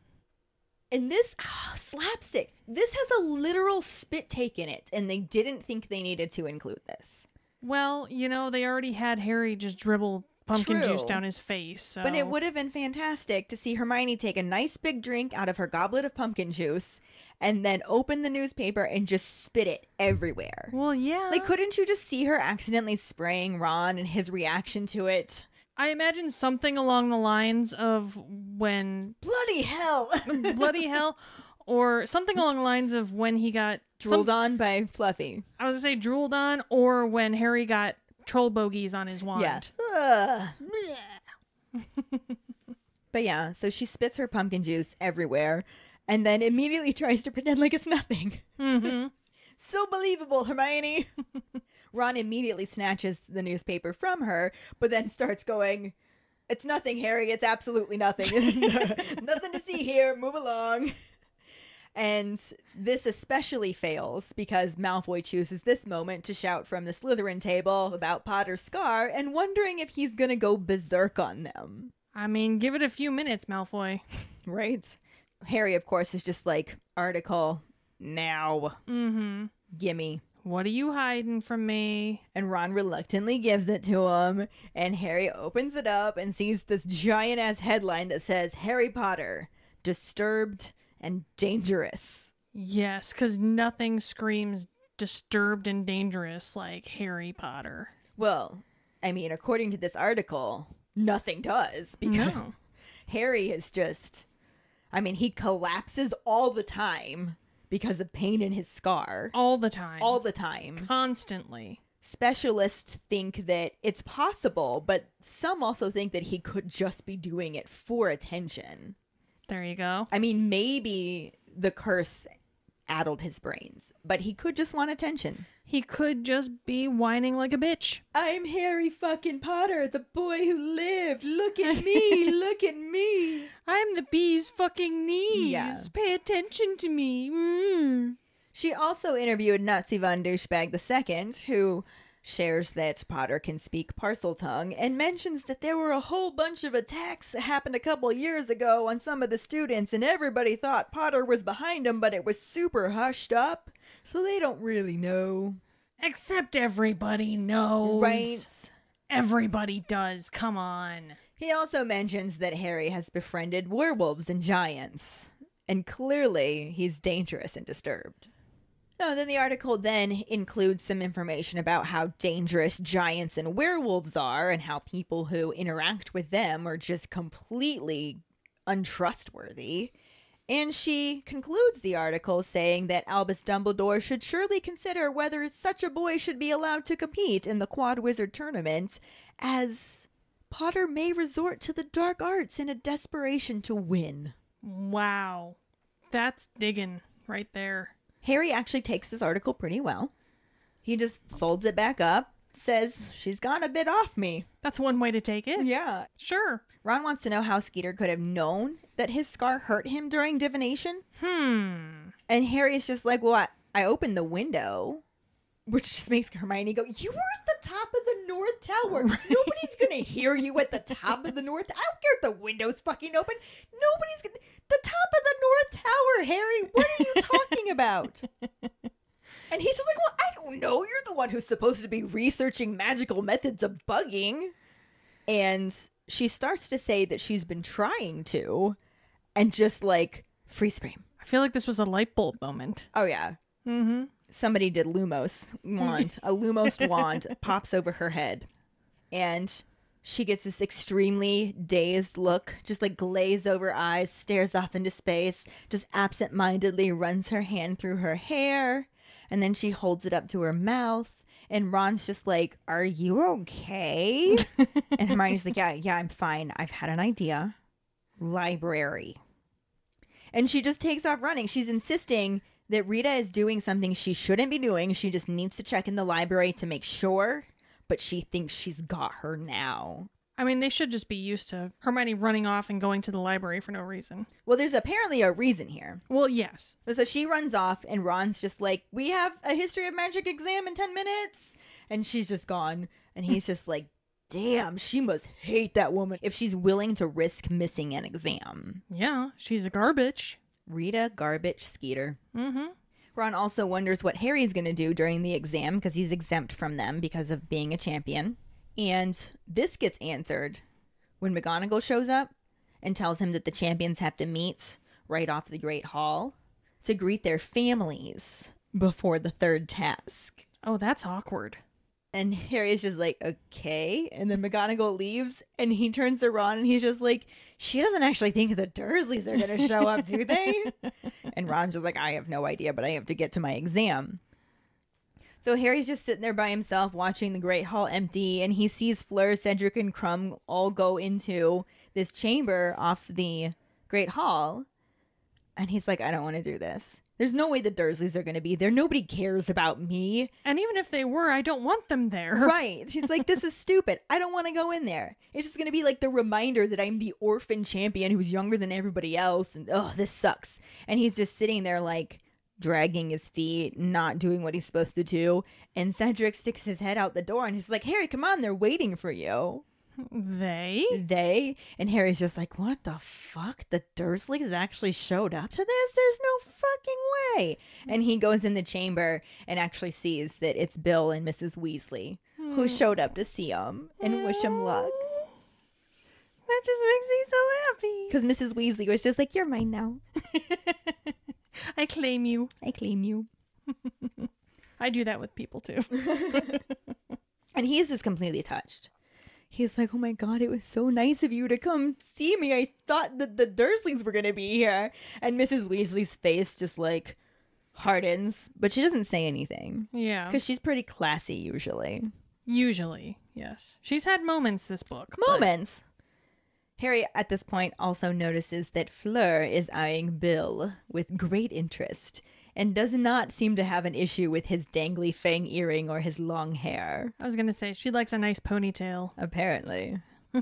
And this, slapstick. This has a literal spit take in it, and they didn't think they needed to include this. Well, you know, they already had Harry just dribble pumpkin True. juice down his face. So. But it would have been fantastic to see Hermione take a nice big drink out of her goblet of pumpkin juice and then open the newspaper and just spit it everywhere. Well, yeah. Like, couldn't you just see her accidentally spraying Ron and his reaction to it? I imagine something along the lines of when... Bloody hell! Bloody hell. Or something along the lines of when he got... Drooled on by Fluffy. I was going to say drooled on, or when Harry got troll bogies on his wand. Yeah. But yeah, so she spits her pumpkin juice everywhere and then immediately tries to pretend like it's nothing. Mm-hmm. So believable, Hermione. Ron immediately snatches the newspaper from her, but then starts going, "It's nothing, Harry. It's absolutely nothing. Nothing to see here. Move along." And this especially fails because Malfoy chooses this moment to shout from the Slytherin table about Potter's scar and wondering if he's going to go berserk on them. I mean, give it a few minutes, Malfoy. Right? Harry, of course, is just like, article, now. Mm-hmm. Gimme. What are you hiding from me? And Ron reluctantly gives it to him, and Harry opens it up and sees this giant-ass headline that says, Harry Potter, disturbed and dangerous. Yes, because nothing screams disturbed and dangerous like Harry Potter. Well, I mean, according to this article, nothing does, because Harry is just, I mean, he collapses all the time because of pain in his scar. All the time. All the time. Constantly. Specialists think that it's possible, but some also think that he could just be doing it for attention. There you go. I mean, maybe the curse addled his brains, but he could just want attention. He could just be whining like a bitch. I'm Harry fucking Potter, the boy who lived. Look at me, look at me. I'm the bee's fucking knees. Yeah. Pay attention to me. Mm. She also interviewed Nazi von Douchebag II, who shares that Potter can speak Parseltongue, and mentions that there were a whole bunch of attacks that happened a couple years ago on some of the students, and everybody thought Potter was behind them, but it was super hushed up, so they don't really know. Except everybody knows. Right? Everybody does. Come on. He also mentions that Harry has befriended werewolves and giants, and clearly he's dangerous and disturbed. No, then the article then includes some information about how dangerous giants and werewolves are and how people who interact with them are just completely untrustworthy. And she concludes the article saying that Albus Dumbledore should surely consider whether such a boy should be allowed to compete in the Quad Wizard tournament, as Potter may resort to the dark arts in a desperation to win. Wow. That's digging right there. Harry actually takes this article pretty well. He just folds it back up, says, she's gone a bit off me. That's one way to take it. Yeah. Sure. Ron wants to know how Skeeter could have known that his scar hurt him during divination. And Harry's just like, well, I opened the window, which just makes Hermione go, you were at the top of the North Tower. Nobody's going to hear you at the top of the North. I don't care if the window's fucking open. Nobody's going to... The top of the North Tower, Harry. What are you talking about? And he's just like, well, I don't know. You're the one who's supposed to be researching magical methods of bugging. And she starts to say that she's been trying to, and just like freeze frame. I feel like this was a light bulb moment. Oh, yeah. Mm-hmm. Somebody did Lumos wand. A Lumos wand pops over her head. And she gets this extremely dazed look, just like glaze over eyes, stares off into space, just absent-mindedly runs her hand through her hair, and then she holds it up to her mouth, and Ron's just like, are you okay? And Hermione's like, yeah, I'm fine. I've had an idea. Library. And she just takes off running. She's insisting that Rita is doing something she shouldn't be doing. She just needs to check in the library to make sure, but she thinks she's got her now. I mean, they should just be used to Hermione running off and going to the library for no reason. Well, there's apparently a reason here. Well, yes. So she runs off, and Ron's just like, we have a history of magic exam in 10 minutes. And she's just gone. And he's just like, damn, she must hate that woman if she's willing to risk missing an exam. Yeah, she's a garbage. Rita Garbage Skeeter. Mm-hmm. Ron also wonders what Harry's going to do during the exam because he's exempt from them because of being a champion. And this gets answered when McGonagall shows up and tells him that the champions have to meet right off the Great Hall to greet their families before the third task. Oh, that's awkward. And Harry's just like, okay. And then McGonagall leaves and he turns to Ron and he's just like, she doesn't actually think the Dursleys are going to show up, do they? And Ron's just like, I have no idea, but I have to get to my exam. So Harry's just sitting there by himself watching the Great Hall empty, and he sees Fleur, Cedric, and Crumb all go into this chamber off the Great Hall. And he's like, I don't want to do this. There's no way the Dursleys are going to be there. Nobody cares about me. And even if they were, I don't want them there. Right. He's like, this is stupid. I don't want to go in there. It's just going to be like the reminder that I'm the orphan champion who's younger than everybody else. And, this sucks. And he's just sitting there like, dragging his feet, not doing what he's supposed to do. And Cedric sticks his head out the door and he's like, Harry, come on, they're waiting for you. They? And Harry's just like, what the fuck? The Dursleys actually showed up to this? There's no fucking way. And he goes in the chamber and actually sees that it's Bill and Mrs. Weasley who showed up to see him and wish him luck. That just makes me so happy. Because Mrs. Weasley was just like, you're mine now. I claim you. I claim you. I do that with people too. And he's just completely touched. He's like, oh my God, it was so nice of you to come see me. I thought that the Dursleys were going to be here. And Mrs. Weasley's face just like, hardens, but she doesn't say anything. Yeah. Because she's pretty classy usually. Usually, yes. She's had moments this book. but- Moments. Harry, at this point, also notices that Fleur is eyeing Bill with great interest and does not seem to have an issue with his dangly fang earring or his long hair. I was going to say, she likes a nice ponytail. Apparently.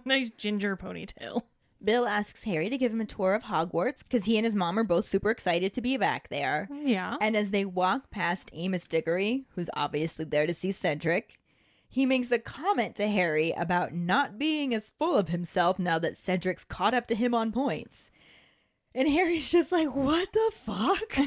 Nice ginger ponytail. Bill asks Harry to give him a tour of Hogwarts because he and his mom are both super excited to be back there. Yeah. And as they walk past Amos Diggory, who's obviously there to see Cedric, he makes a comment to Harry about not being as full of himself now that Cedric's caught up to him on points. And Harry's just like, what the fuck?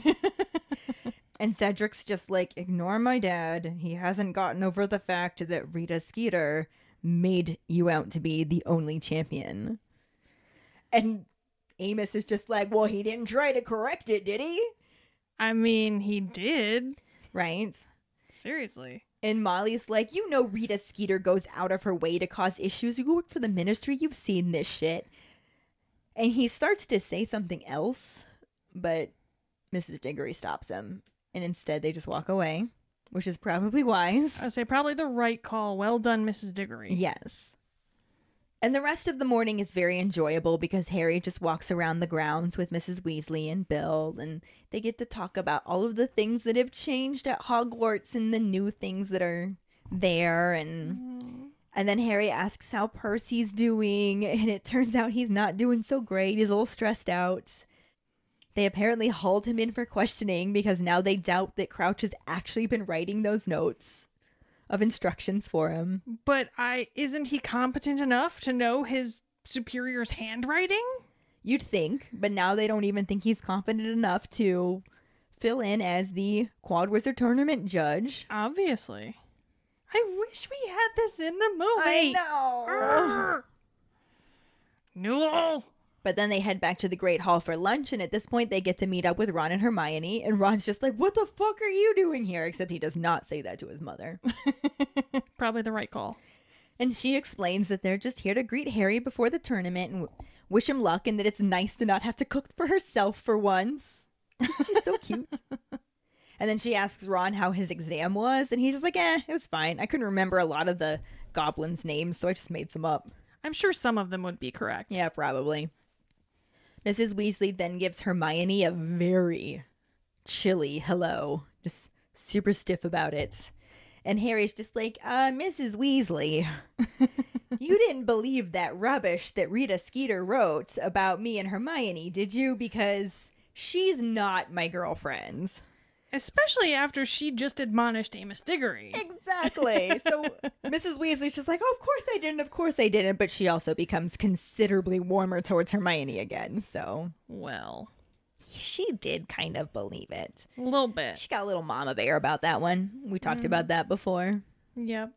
And Cedric's just like, ignore my dad. He hasn't gotten over the fact that Rita Skeeter made you out to be the only champion. And Amos is just like, well, he didn't try to correct it, did he? I mean, he did. Right? Seriously. And Molly's like, you know Rita Skeeter goes out of her way to cause issues. You work for the ministry. You've seen this shit. And he starts to say something else, but Mrs. Diggory stops him. And instead they just walk away, which is probably wise. I'd say probably the right call. Well done, Mrs. Diggory. Yes. And the rest of the morning is very enjoyable because Harry just walks around the grounds with Mrs. Weasley and Bill, and they get to talk about all of the things that have changed at Hogwarts and the new things that are there. And then Harry asks how Percy's doing, and it turns out he's not doing so great. He's a little stressed out. They apparently hauled him in for questioning because now they doubt that Crouch has actually been writing those notes of instructions for him. But isn't he competent enough to know his superior's handwriting? You'd think, but now they don't even think he's confident enough to fill in as the Quad Wizard Tournament judge. Obviously. I wish we had this in the movie. I know. No. But then they head back to the Great Hall for lunch, and at this point they get to meet up with Ron and Hermione, and Ron's just like, what the fuck are you doing here? Except he does not say that to his mother. Probably the right call. And she explains that they're just here to greet Harry before the tournament and wish him luck, and that it's nice to not have to cook for herself for once. She's so cute. And then she asks Ron how his exam was, and he's just like, it was fine. I couldn't remember a lot of the goblins' names, so I just made some up. I'm sure some of them would be correct. Yeah, probably. Mrs. Weasley then gives Hermione a very chilly hello, just super stiff about it. And Harry's just like, Mrs. Weasley, you didn't believe that rubbish that Rita Skeeter wrote about me and Hermione, did you? Because she's not my girlfriend. Especially after she just admonished Amos Diggory. Exactly. So Mrs. Weasley's just like, oh, of course I didn't. But she also becomes considerably warmer towards Hermione again. So, well, she did kind of believe it. a little bit. She got a little mama bear about that one. We talked about that before. Yep.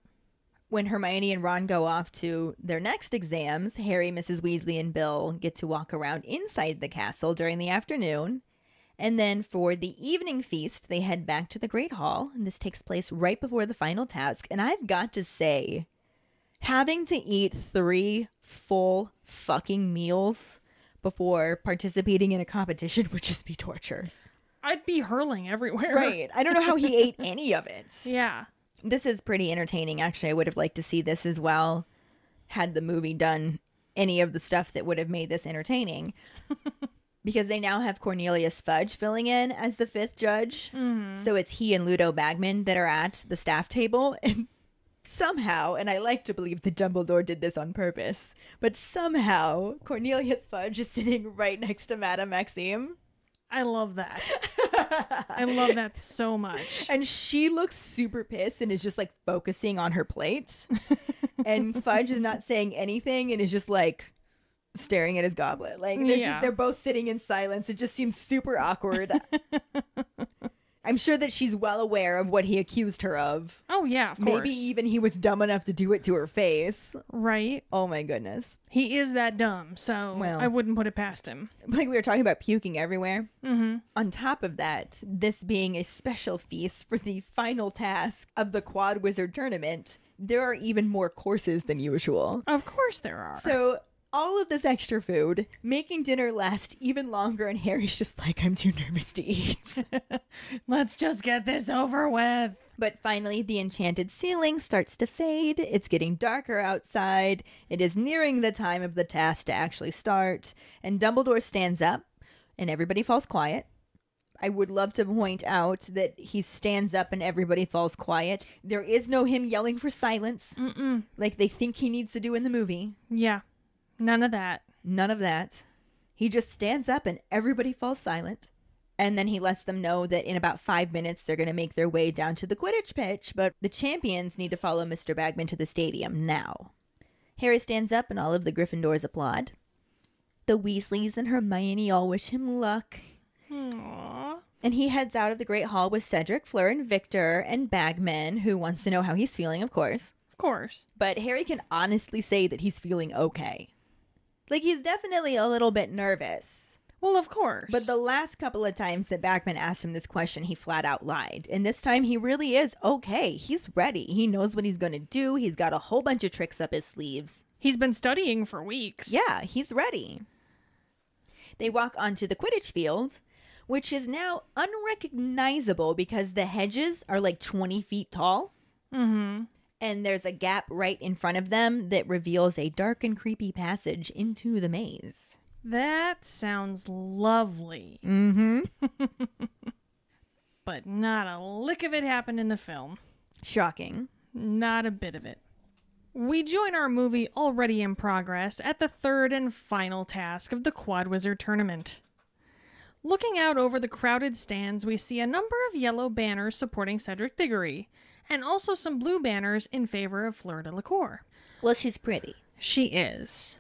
When Hermione and Ron go off to their next exams, Harry, Mrs. Weasley, and Bill get to walk around inside the castle during the afternoon. And then for the evening feast, they head back to the Great Hall. And this takes place right before the final task. And I've got to say, having to eat 3 full fucking meals before participating in a competition would just be torture. I'd be hurling everywhere. Right. I don't know how he ate any of it. Yeah. This is pretty entertaining. Actually, I would have liked to see this as well, had the movie done any of the stuff that would have made this entertaining. Because they now have Cornelius Fudge filling in as the 5th judge. Mm-hmm. So it's he and Ludo Bagman that are at the staff table. And somehow, and I like to believe that Dumbledore did this on purpose, but somehow Cornelius Fudge is sitting right next to Madame Maxime. I love that. I love that so much. And she looks super pissed and is just like focusing on her plate. And Fudge is not saying anything and is just like staring at his goblet. Like they're both sitting in silence. It just seems super awkward. I'm sure that she's well aware of what he accused her of. Oh yeah, of course. Maybe even he was dumb enough to do it to her face. Right. Oh my goodness. He is that dumb, so Well. I wouldn't put it past him. Like we were talking about puking everywhere. Mm-hmm. On top of that, this being a special feast for the final task of the Quad Wizard Tournament, there are even more courses than usual. Of course there are. So all of this extra food, making dinner last even longer, and Harry's just like, I'm too nervous to eat. Let's just get this over with. But finally, the enchanted ceiling starts to fade. It's getting darker outside. It is nearing the time of the task to actually start. And Dumbledore stands up, and everybody falls quiet. I would love to point out that he stands up and everybody falls quiet. There is no him yelling for silence, like they think he needs to do in the movie. Yeah, none of that. None of that. He just stands up and everybody falls silent. And then he lets them know that in about 5 minutes, they're going to make their way down to the Quidditch pitch, but the champions need to follow Mr. Bagman to the stadium now. Harry stands up and all of the Gryffindors applaud. The Weasleys and Hermione all wish him luck. Aww. And he heads out of the Great Hall with Cedric, Fleur, and Victor, and Bagman, who wants to know how he's feeling, of course. Of course. But Harry can honestly say that he's feeling okay. Like, he's definitely a little bit nervous. Well, of course. But the last couple of times that Bagman asked him this question, he flat out lied. And this time he really is okay. He's ready. He knows what he's going to do. He's got a whole bunch of tricks up his sleeves. He's been studying for weeks. Yeah, he's ready. They walk onto the Quidditch field, which is now unrecognizable because the hedges are like 20 feet tall. Mm-hmm. And there's a gap right in front of them that reveals a dark and creepy passage into the maze. That sounds lovely. Mm-hmm. But not a lick of it happened in the film. Shocking. Not a bit of it. We join our movie already in progress at the third and final task of the Quad Wizard Tournament. Looking out over the crowded stands, we see a number of yellow banners supporting Cedric Diggory, and also some blue banners in favor of Fleur Delacour. Well, she's pretty. She is.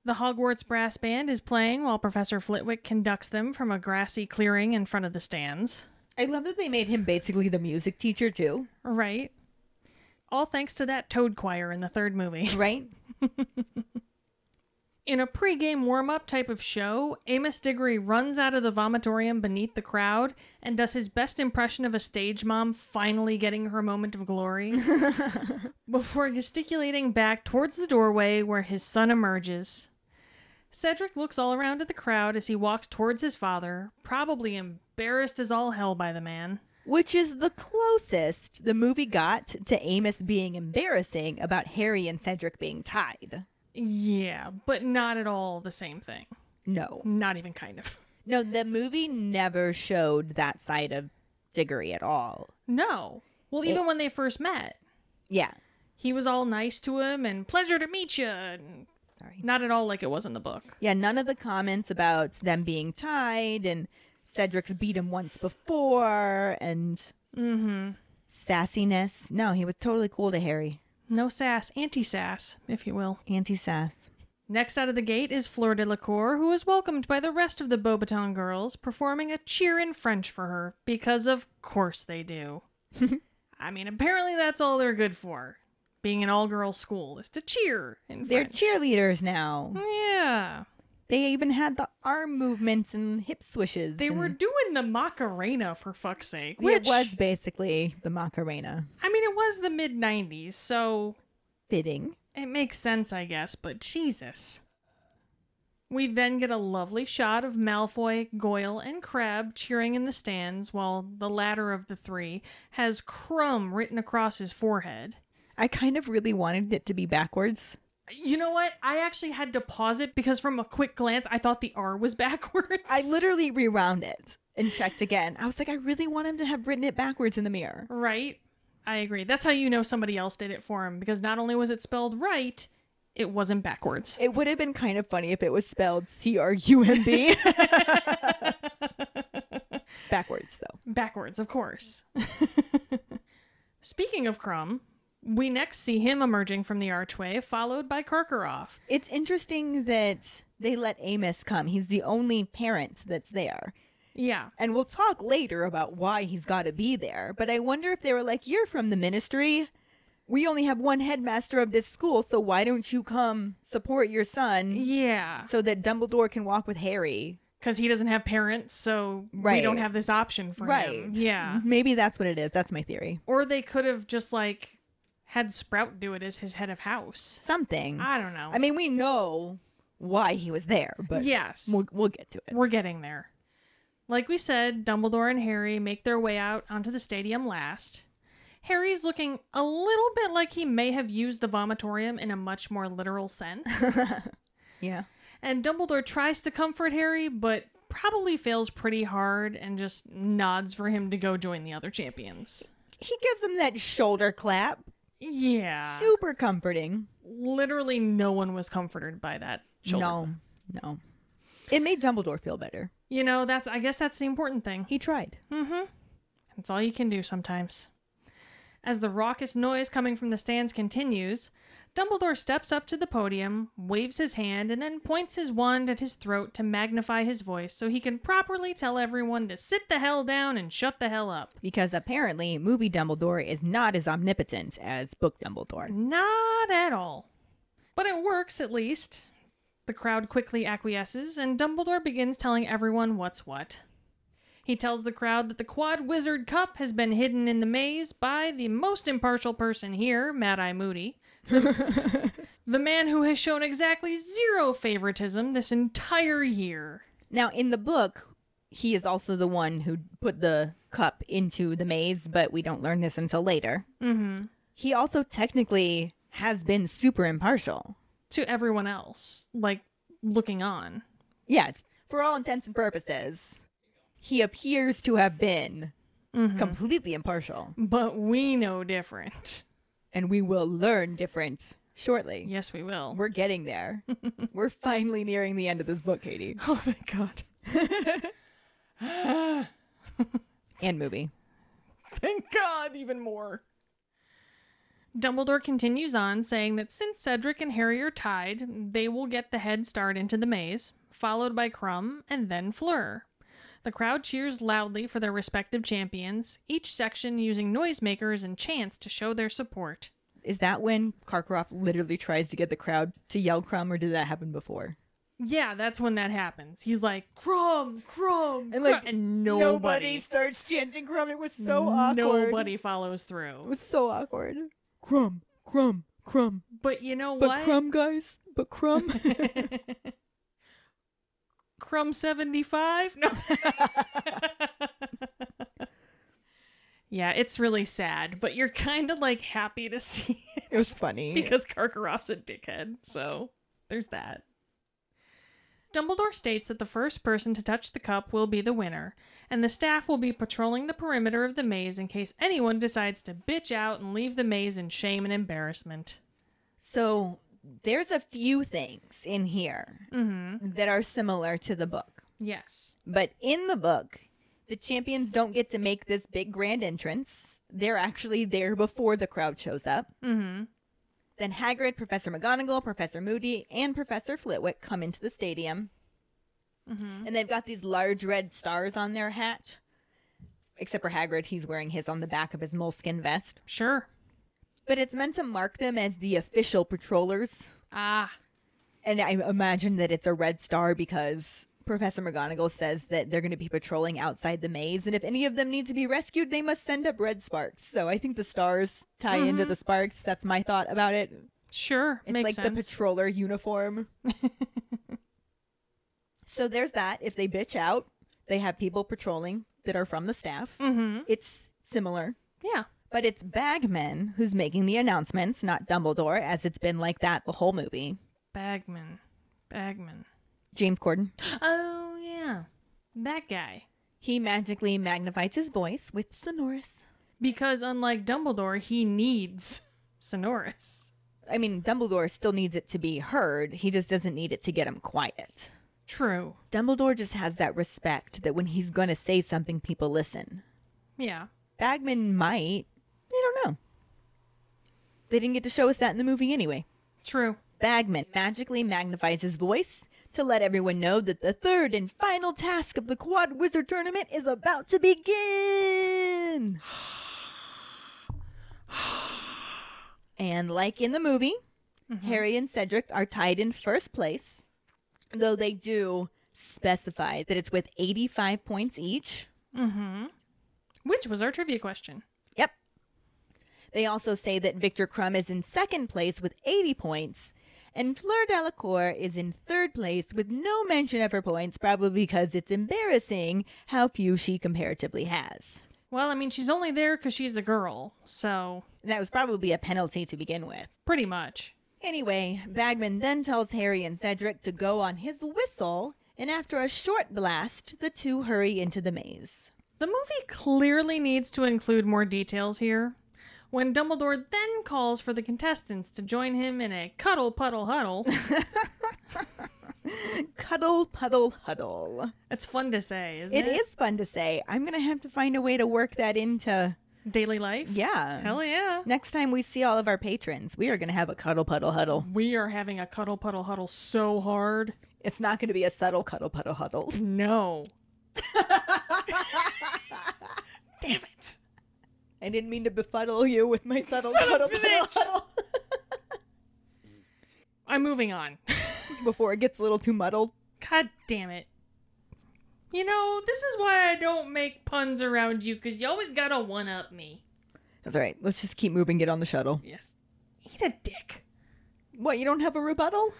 The Hogwarts Brass Band is playing while Professor Flitwick conducts them from a grassy clearing in front of the stands. I love that they made him basically the music teacher, too. Right. All thanks to that Toad Choir in the third movie. Right? In a pre-game warm-up type of show, Amos Diggory runs out of the vomitorium beneath the crowd and does his best impression of a stage mom finally getting her moment of glory before gesticulating back towards the doorway where his son emerges. Cedric looks all around at the crowd as he walks towards his father, probably embarrassed as all hell by the man. Which is the closest the movie got to Amos being embarrassing about Harry and Cedric being tied. Yeah, but not at all the same thing. No. Not even kind of. No, the movie never showed that side of Diggory at all. No. Well, even when they first met. Yeah. He was all nice to him and pleasure to meet you. And Sorry. not at all like it was in the book. Yeah, none of the comments about them being tied and Cedric's beat him once before and sassiness. No, he was totally cool to Harry. No sass, anti-sass, if you will. Anti-sass. Next out of the gate is Fleur Delacour, who is welcomed by the rest of the Beauxbaton girls, performing a cheer in French for her, because of course they do. I mean, apparently that's all they're good for. Being an all-girls school is to cheer in They're French. cheerleaders now. Yeah. They even had the arm movements and hip swishes. They and were doing the Macarena, for fuck's sake. It was basically the Macarena. I mean, it was the mid-90s, so Fitting. it makes sense, I guess, but Jesus. We then get a lovely shot of Malfoy, Goyle, and Crabbe cheering in the stands, while the latter of the three has Crumb written across his forehead. I kind of really wanted it to be backwards. You know what? I actually had to pause it because from a quick glance, I thought the R was backwards. I literally rewound it and checked again. I was like, I really want him to have written it backwards in the mirror. Right? I agree. That's how you know somebody else did it for him, because not only was it spelled right, it wasn't backwards. It would have been kind of funny if it was spelled C-R-U-M-B. Backwards, though. Backwards, of course. Speaking of Crumb, we next see him emerging from the archway, followed by Karkaroff. It's interesting that they let Amos come. He's the only parent that's there. Yeah. And we'll talk later about why he's got to be there. But I wonder if they were like, you're from the ministry. We only have one headmaster of this school, so why don't you come support your son Yeah. so that Dumbledore can walk with Harry? Because he doesn't have parents, so Right. we don't have this option for him. Yeah. Maybe that's what it is. That's my theory. Or they could have just, like, had Sprout do it as his head of house. Something. I don't know. I mean, we know why he was there, but yes, we'll get to it. We're getting there. Like we said, Dumbledore and Harry make their way out onto the stadium last. Harry's looking a little bit like he may have used the vomitorium in a much more literal sense. Yeah. And Dumbledore tries to comfort Harry, but probably fails pretty hard and just nods for him to go join the other champions. He gives him that shoulder clap. Yeah. Super comforting. Literally no one was comforted by that shoulder clap. No. It made Dumbledore feel better. You know, I guess that's the important thing. He tried. Mm-hmm. That's all you can do sometimes. As the raucous noise coming from the stands continues, Dumbledore steps up to the podium, waves his hand, and then points his wand at his throat to magnify his voice so he can properly tell everyone to sit the hell down and shut the hell up. Because apparently, movie Dumbledore is not as omnipotent as book Dumbledore. Not at all. But it works, at least. The crowd quickly acquiesces, and Dumbledore begins telling everyone what's what. He tells the crowd that the Quad Wizard Cup has been hidden in the maze by the most impartial person here, Mad-Eye Moody. The man who has shown exactly zero favoritism this entire year. Now, in the book, he is also the one who put the cup into the maze, but we don't learn this until later. Mm-hmm. He also technically has been super impartial. To everyone else, like, looking on. Yes, for all intents and purposes. He appears to have been completely impartial. But we know different. And we will learn different shortly. Yes, we will. We're getting there. We're finally nearing the end of this book, Katie. Oh, thank God. And movie. Thank God, even more. Dumbledore continues on, saying that since Cedric and Harry are tied, they will get the head start into the maze, followed by Krum and then Fleur. The crowd cheers loudly for their respective champions, each section using noisemakers and chants to show their support. Is that when Karkaroff literally tries to get the crowd to yell Krum, or did that happen before? Yeah, that's when that happens. He's like, Krum, Krum, And like, and nobody starts chanting Krum. It was so awkward. Nobody follows It through. was so awkward. Krum, Krum, Krum. But you know But what? Krum, guys. But Krum. Krum 75? No. Yeah, it's really sad, but you're kind of like happy to see it. It was funny. Because Karkaroff's a dickhead, so there's that. Dumbledore states that the first person to touch the cup will be the winner, and the staff will be patrolling the perimeter of the maze in case anyone decides to bitch out and leave the maze in shame and embarrassment. So there's a few things in here that are similar to the book. Yes. But in the book, the champions don't get to make this big grand entrance. They're actually there before the crowd shows up. Mm-hmm. Then Hagrid, Professor McGonagall, Professor Moody, and Professor Flitwick come into the stadium. And they've got these large red stars on their hat. Except for Hagrid, he's wearing his on the back of his moleskin vest. Sure. But it's meant to mark them as the official patrollers. Ah. And I imagine that it's a red star because Professor McGonagall says that they're going to be patrolling outside the maze. And if any of them need to be rescued, they must send up red sparks. So I think the stars tie into the sparks. That's my thought about it. Sure. It's makes like sense. the patroller uniform. So there's that. If they bitch out, they have people patrolling that are from the staff. It's similar. Yeah. But it's Bagman who's making the announcements, not Dumbledore, as it's been like that the whole movie. Bagman. James Corden. Oh, yeah. That guy. He magically magnifies his voice with Sonorous. Because unlike Dumbledore, he needs Sonorous. I mean, Dumbledore still needs it to be heard. He just doesn't need it to get him quiet. True. Dumbledore just has that respect that when he's going to say something, people listen. Yeah. Bagman might. I don't know. They didn't get to show us that in the movie anyway. True. Bagman magically magnifies his voice to let everyone know that the third and final task of the Quad Wizard Tournament is about to begin. And like in the movie, Harry and Cedric are tied in first place, though they do specify that it's with 85 points each. Which was our trivia question. Yep. They also say that Victor Crumb is in second place with 80 points, and Fleur Delacour is in third place with no mention of her points, probably because it's embarrassing how few she comparatively has. Well, I mean, she's only there because she's a girl, so... And that was probably a penalty to begin with. Pretty much. Anyway, Bagman then tells Harry and Cedric to go on his whistle, and after a short blast, the two hurry into the maze. The movie clearly needs to include more details here. When Dumbledore then calls for the contestants to join him in a Cuddle, Puddle, Huddle. Cuddle, Puddle, Huddle. It's fun to say, isn't it? It is fun to say. I'm going to have to find a way to work that into... daily life? Yeah. Hell yeah. Next time we see all of our patrons, we are going to have a Cuddle, Puddle, Huddle. We are having a Cuddle, Puddle, Huddle so hard. It's not going to be a subtle Cuddle, Puddle, Huddle. No. Damn it. I didn't mean to befuddle you with my subtle Son of Cuddle, a Puddle, bitch. Huddle. I'm moving on. Before it gets a little too muddled. God damn it. You know, this is why I don't make puns around you, because you always gotta one-up me. That's all right. Let's just keep moving it on the shuttle. Yes. Eat a dick. What, you don't have a rebuttal?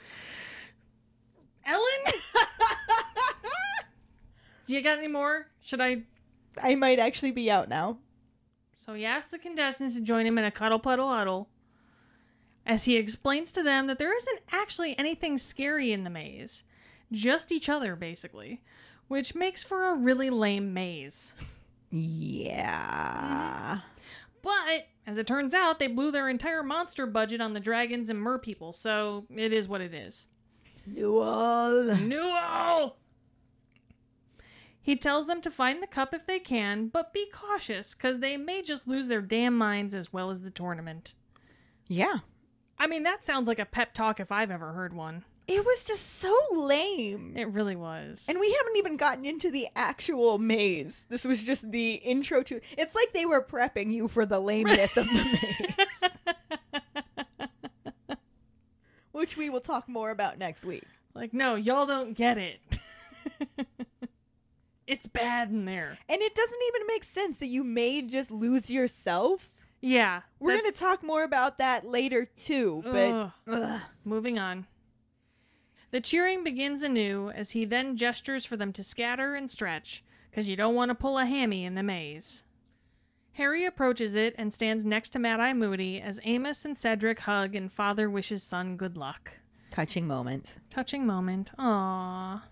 Ellen? Do you got any more? Should I... I might actually be out now. So he asks the contestants to join him in a Cuddle Puddle Huddle, as he explains to them that there isn't actually anything scary in the maze. Just each other, basically. Which makes for a really lame maze. Yeah. But, as it turns out, they blew their entire monster budget on the dragons and merpeople, so it is what it is. Newell! He tells them to find the cup if they can, but be cautious, because they may just lose their damn minds as well as the tournament. Yeah. I mean, that sounds like a pep talk if I've ever heard one. It was just so lame. It really was. And we haven't even gotten into the actual maze. This was just the intro to... It's like they were prepping you for the lameness of the maze. Which we will talk more about next week. Like, no, y'all don't get it. It's bad in there. And it doesn't even make sense that you may just lose yourself. Yeah. We're going to talk more about that later, too. But Moving on. The cheering begins anew as he then gestures for them to scatter and stretch, because you don't want to pull a hammy in the maze. Harry approaches it and stands next to Mad-Eye Moody as Amos and Cedric hug and Father wishes son good luck. touching moment. Touching moment. Aww.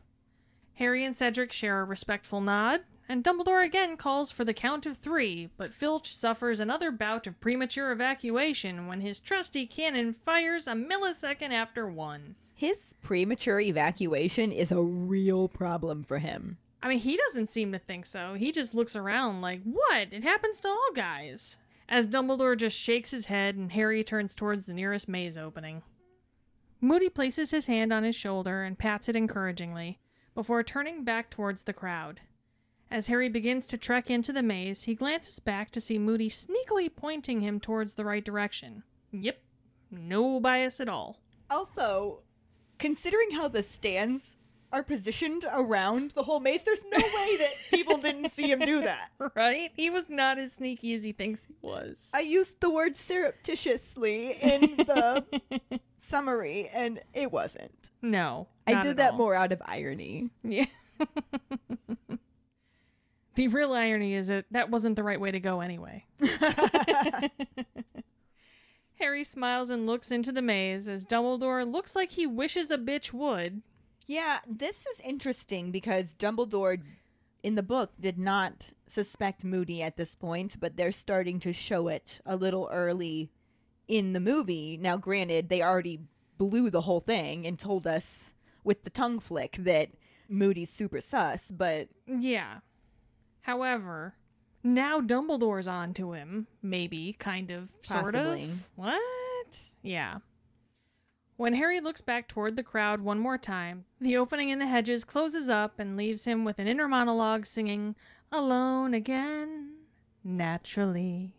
Harry and Cedric share a respectful nod, and Dumbledore again calls for the count of 3, but Filch suffers another bout of premature evacuation when his trusty cannon fires a millisecond after 1. His premature evacuation is a real problem for him. I mean, he doesn't seem to think so. He just looks around like, what? It happens to all guys. As Dumbledore just shakes his head and Harry turns towards the nearest maze opening. Moody places his hand on his shoulder and pats it encouragingly, before turning back towards the crowd. As Harry begins to trek into the maze, he glances back to see Moody sneakily pointing him towards the right direction. Yep, no bias at all. Also, considering how the stands are positioned around the whole maze, there's no way that people didn't see him do that. Right? He was not as sneaky as he thinks he was. I used the word surreptitiously in the summary, and it wasn't. No, I not did at that all. more out of irony. Yeah. The real irony is that wasn't the right way to go anyway. Harry smiles and looks into the maze as Dumbledore looks like he wishes a bitch would. Yeah, this is interesting because Dumbledore in the book did not suspect Moody at this point, but they're starting to show it a little early in the movie. Now, granted, they already blew the whole thing and told us with the tongue flick that Moody's super sus, but... Yeah. However, now Dumbledore's on to him. Maybe, kind of, sort Possibly. of. What? Yeah. When Harry looks back toward the crowd one more time, the opening in the hedges closes up and leaves him with an inner monologue singing, "Alone again, naturally."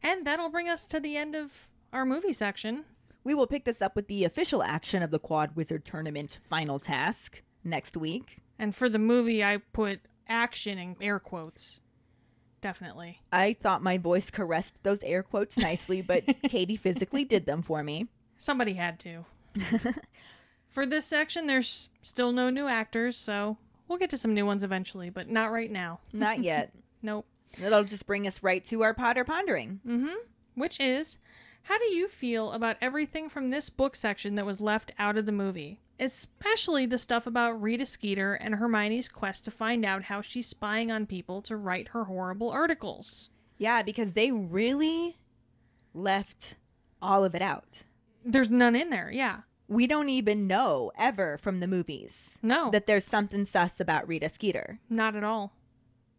And that'll bring us to the end of our movie section. We will pick this up with the official action of the Quad Wizard Tournament final task next week. And for the movie, I put action in air quotes. definitely. I thought my voice caressed those air quotes nicely, but Katie physically did them for me. Somebody had to. For this section, there's still no new actors, so we'll get to some new ones eventually, but not right now. Not yet. Nope. That'll just bring us right to our Potter Pondering. Which is, how do you feel about everything from this book section that was left out of the movie? Especially the stuff about Rita Skeeter and Hermione's quest to find out how she's spying on people to write her horrible articles. Yeah, because they really left all of it out. There's none in there, yeah. We don't even know ever from the movies No, that there's something sus about Rita Skeeter. not at all.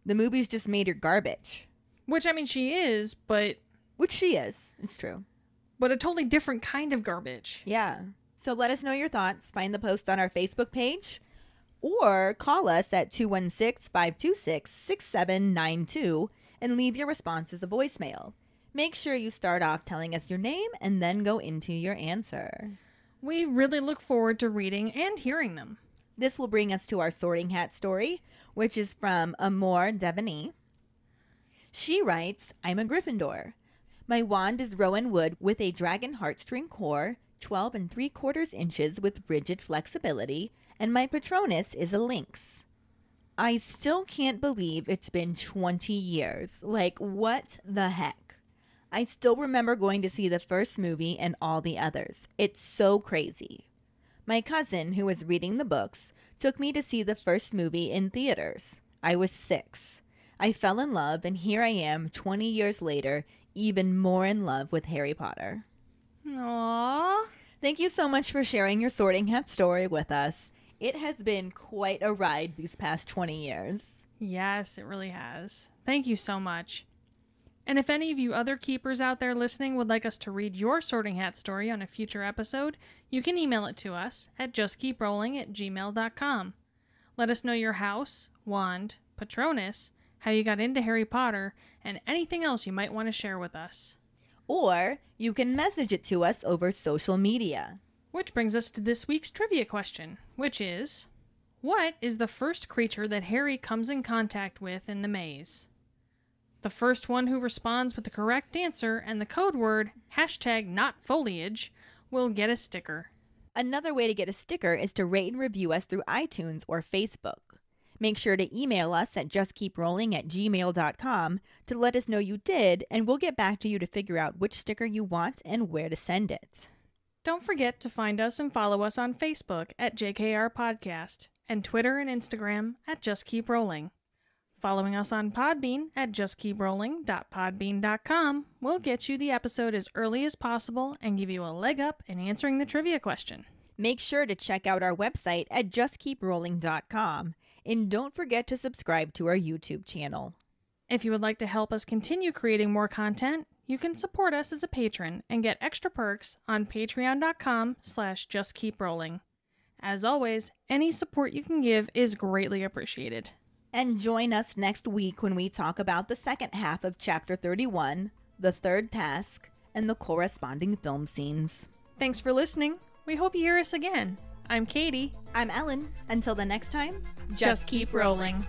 The movies just made her garbage. Which, I mean, she is, but Which she is. It's true. a totally different kind of garbage. Yeah. So let us know your thoughts. Find the post on our Facebook page or call us at 216-526-6792 and leave your response as a voicemail. Make sure you start off telling us your name and then go into your answer. We really look forward to reading and hearing them. This will bring us to our Sorting Hat story, which is from Amor Devaney. She writes, I'm a Gryffindor. My wand is rowan wood with a dragon heartstring core, 12 3/4 inches with rigid flexibility, and my Patronus is a lynx. I still can't believe it's been 20 years. Like, what the heck? I still remember going to see the first movie and all the others. It's so crazy. My cousin, who was reading the books, took me to see the first movie in theaters. I was 6. I fell in love, and here I am, 20 years later, even more in love with Harry Potter. Aww. Thank you so much for sharing your Sorting Hat story with us. It has been quite a ride these past 20 years. Yes, it really has. Thank you so much. And if any of you other keepers out there listening would like us to read your Sorting Hat story on a future episode, you can email it to us at justkeeprolling@gmail.com. Let us know your house, wand, Patronus, how you got into Harry Potter, and anything else you might want to share with us. Or you can message it to us over social media. Which brings us to this week's trivia question, which is, what is the first creature that Harry comes in contact with in the maze? The first one who responds with the correct answer and the code word #NotFoliage will get a sticker. Another way to get a sticker is to rate and review us through iTunes or Facebook. Make sure to email us at justkeeprolling@gmail.com to let us know you did, and we'll get back to you to figure out which sticker you want and where to send it. Don't forget to find us and follow us on Facebook at JKR Podcast and Twitter and Instagram at Just Keep Rolling. Following us on Podbean at justkeeprolling.podbean.com will get you the episode as early as possible and give you a leg up in answering the trivia question. Make sure to check out our website at justkeeprolling.com, and don't forget to subscribe to our YouTube channel. If you would like to help us continue creating more content, you can support us as a patron and get extra perks on patreon.com/justkeeprolling. As always, any support you can give is greatly appreciated. And join us next week when we talk about the second half of Chapter 31, the third task, and the corresponding film scenes. Thanks for listening. We hope you hear us again. I'm Katie. I'm Ellen. Until the next time, Just keep rolling.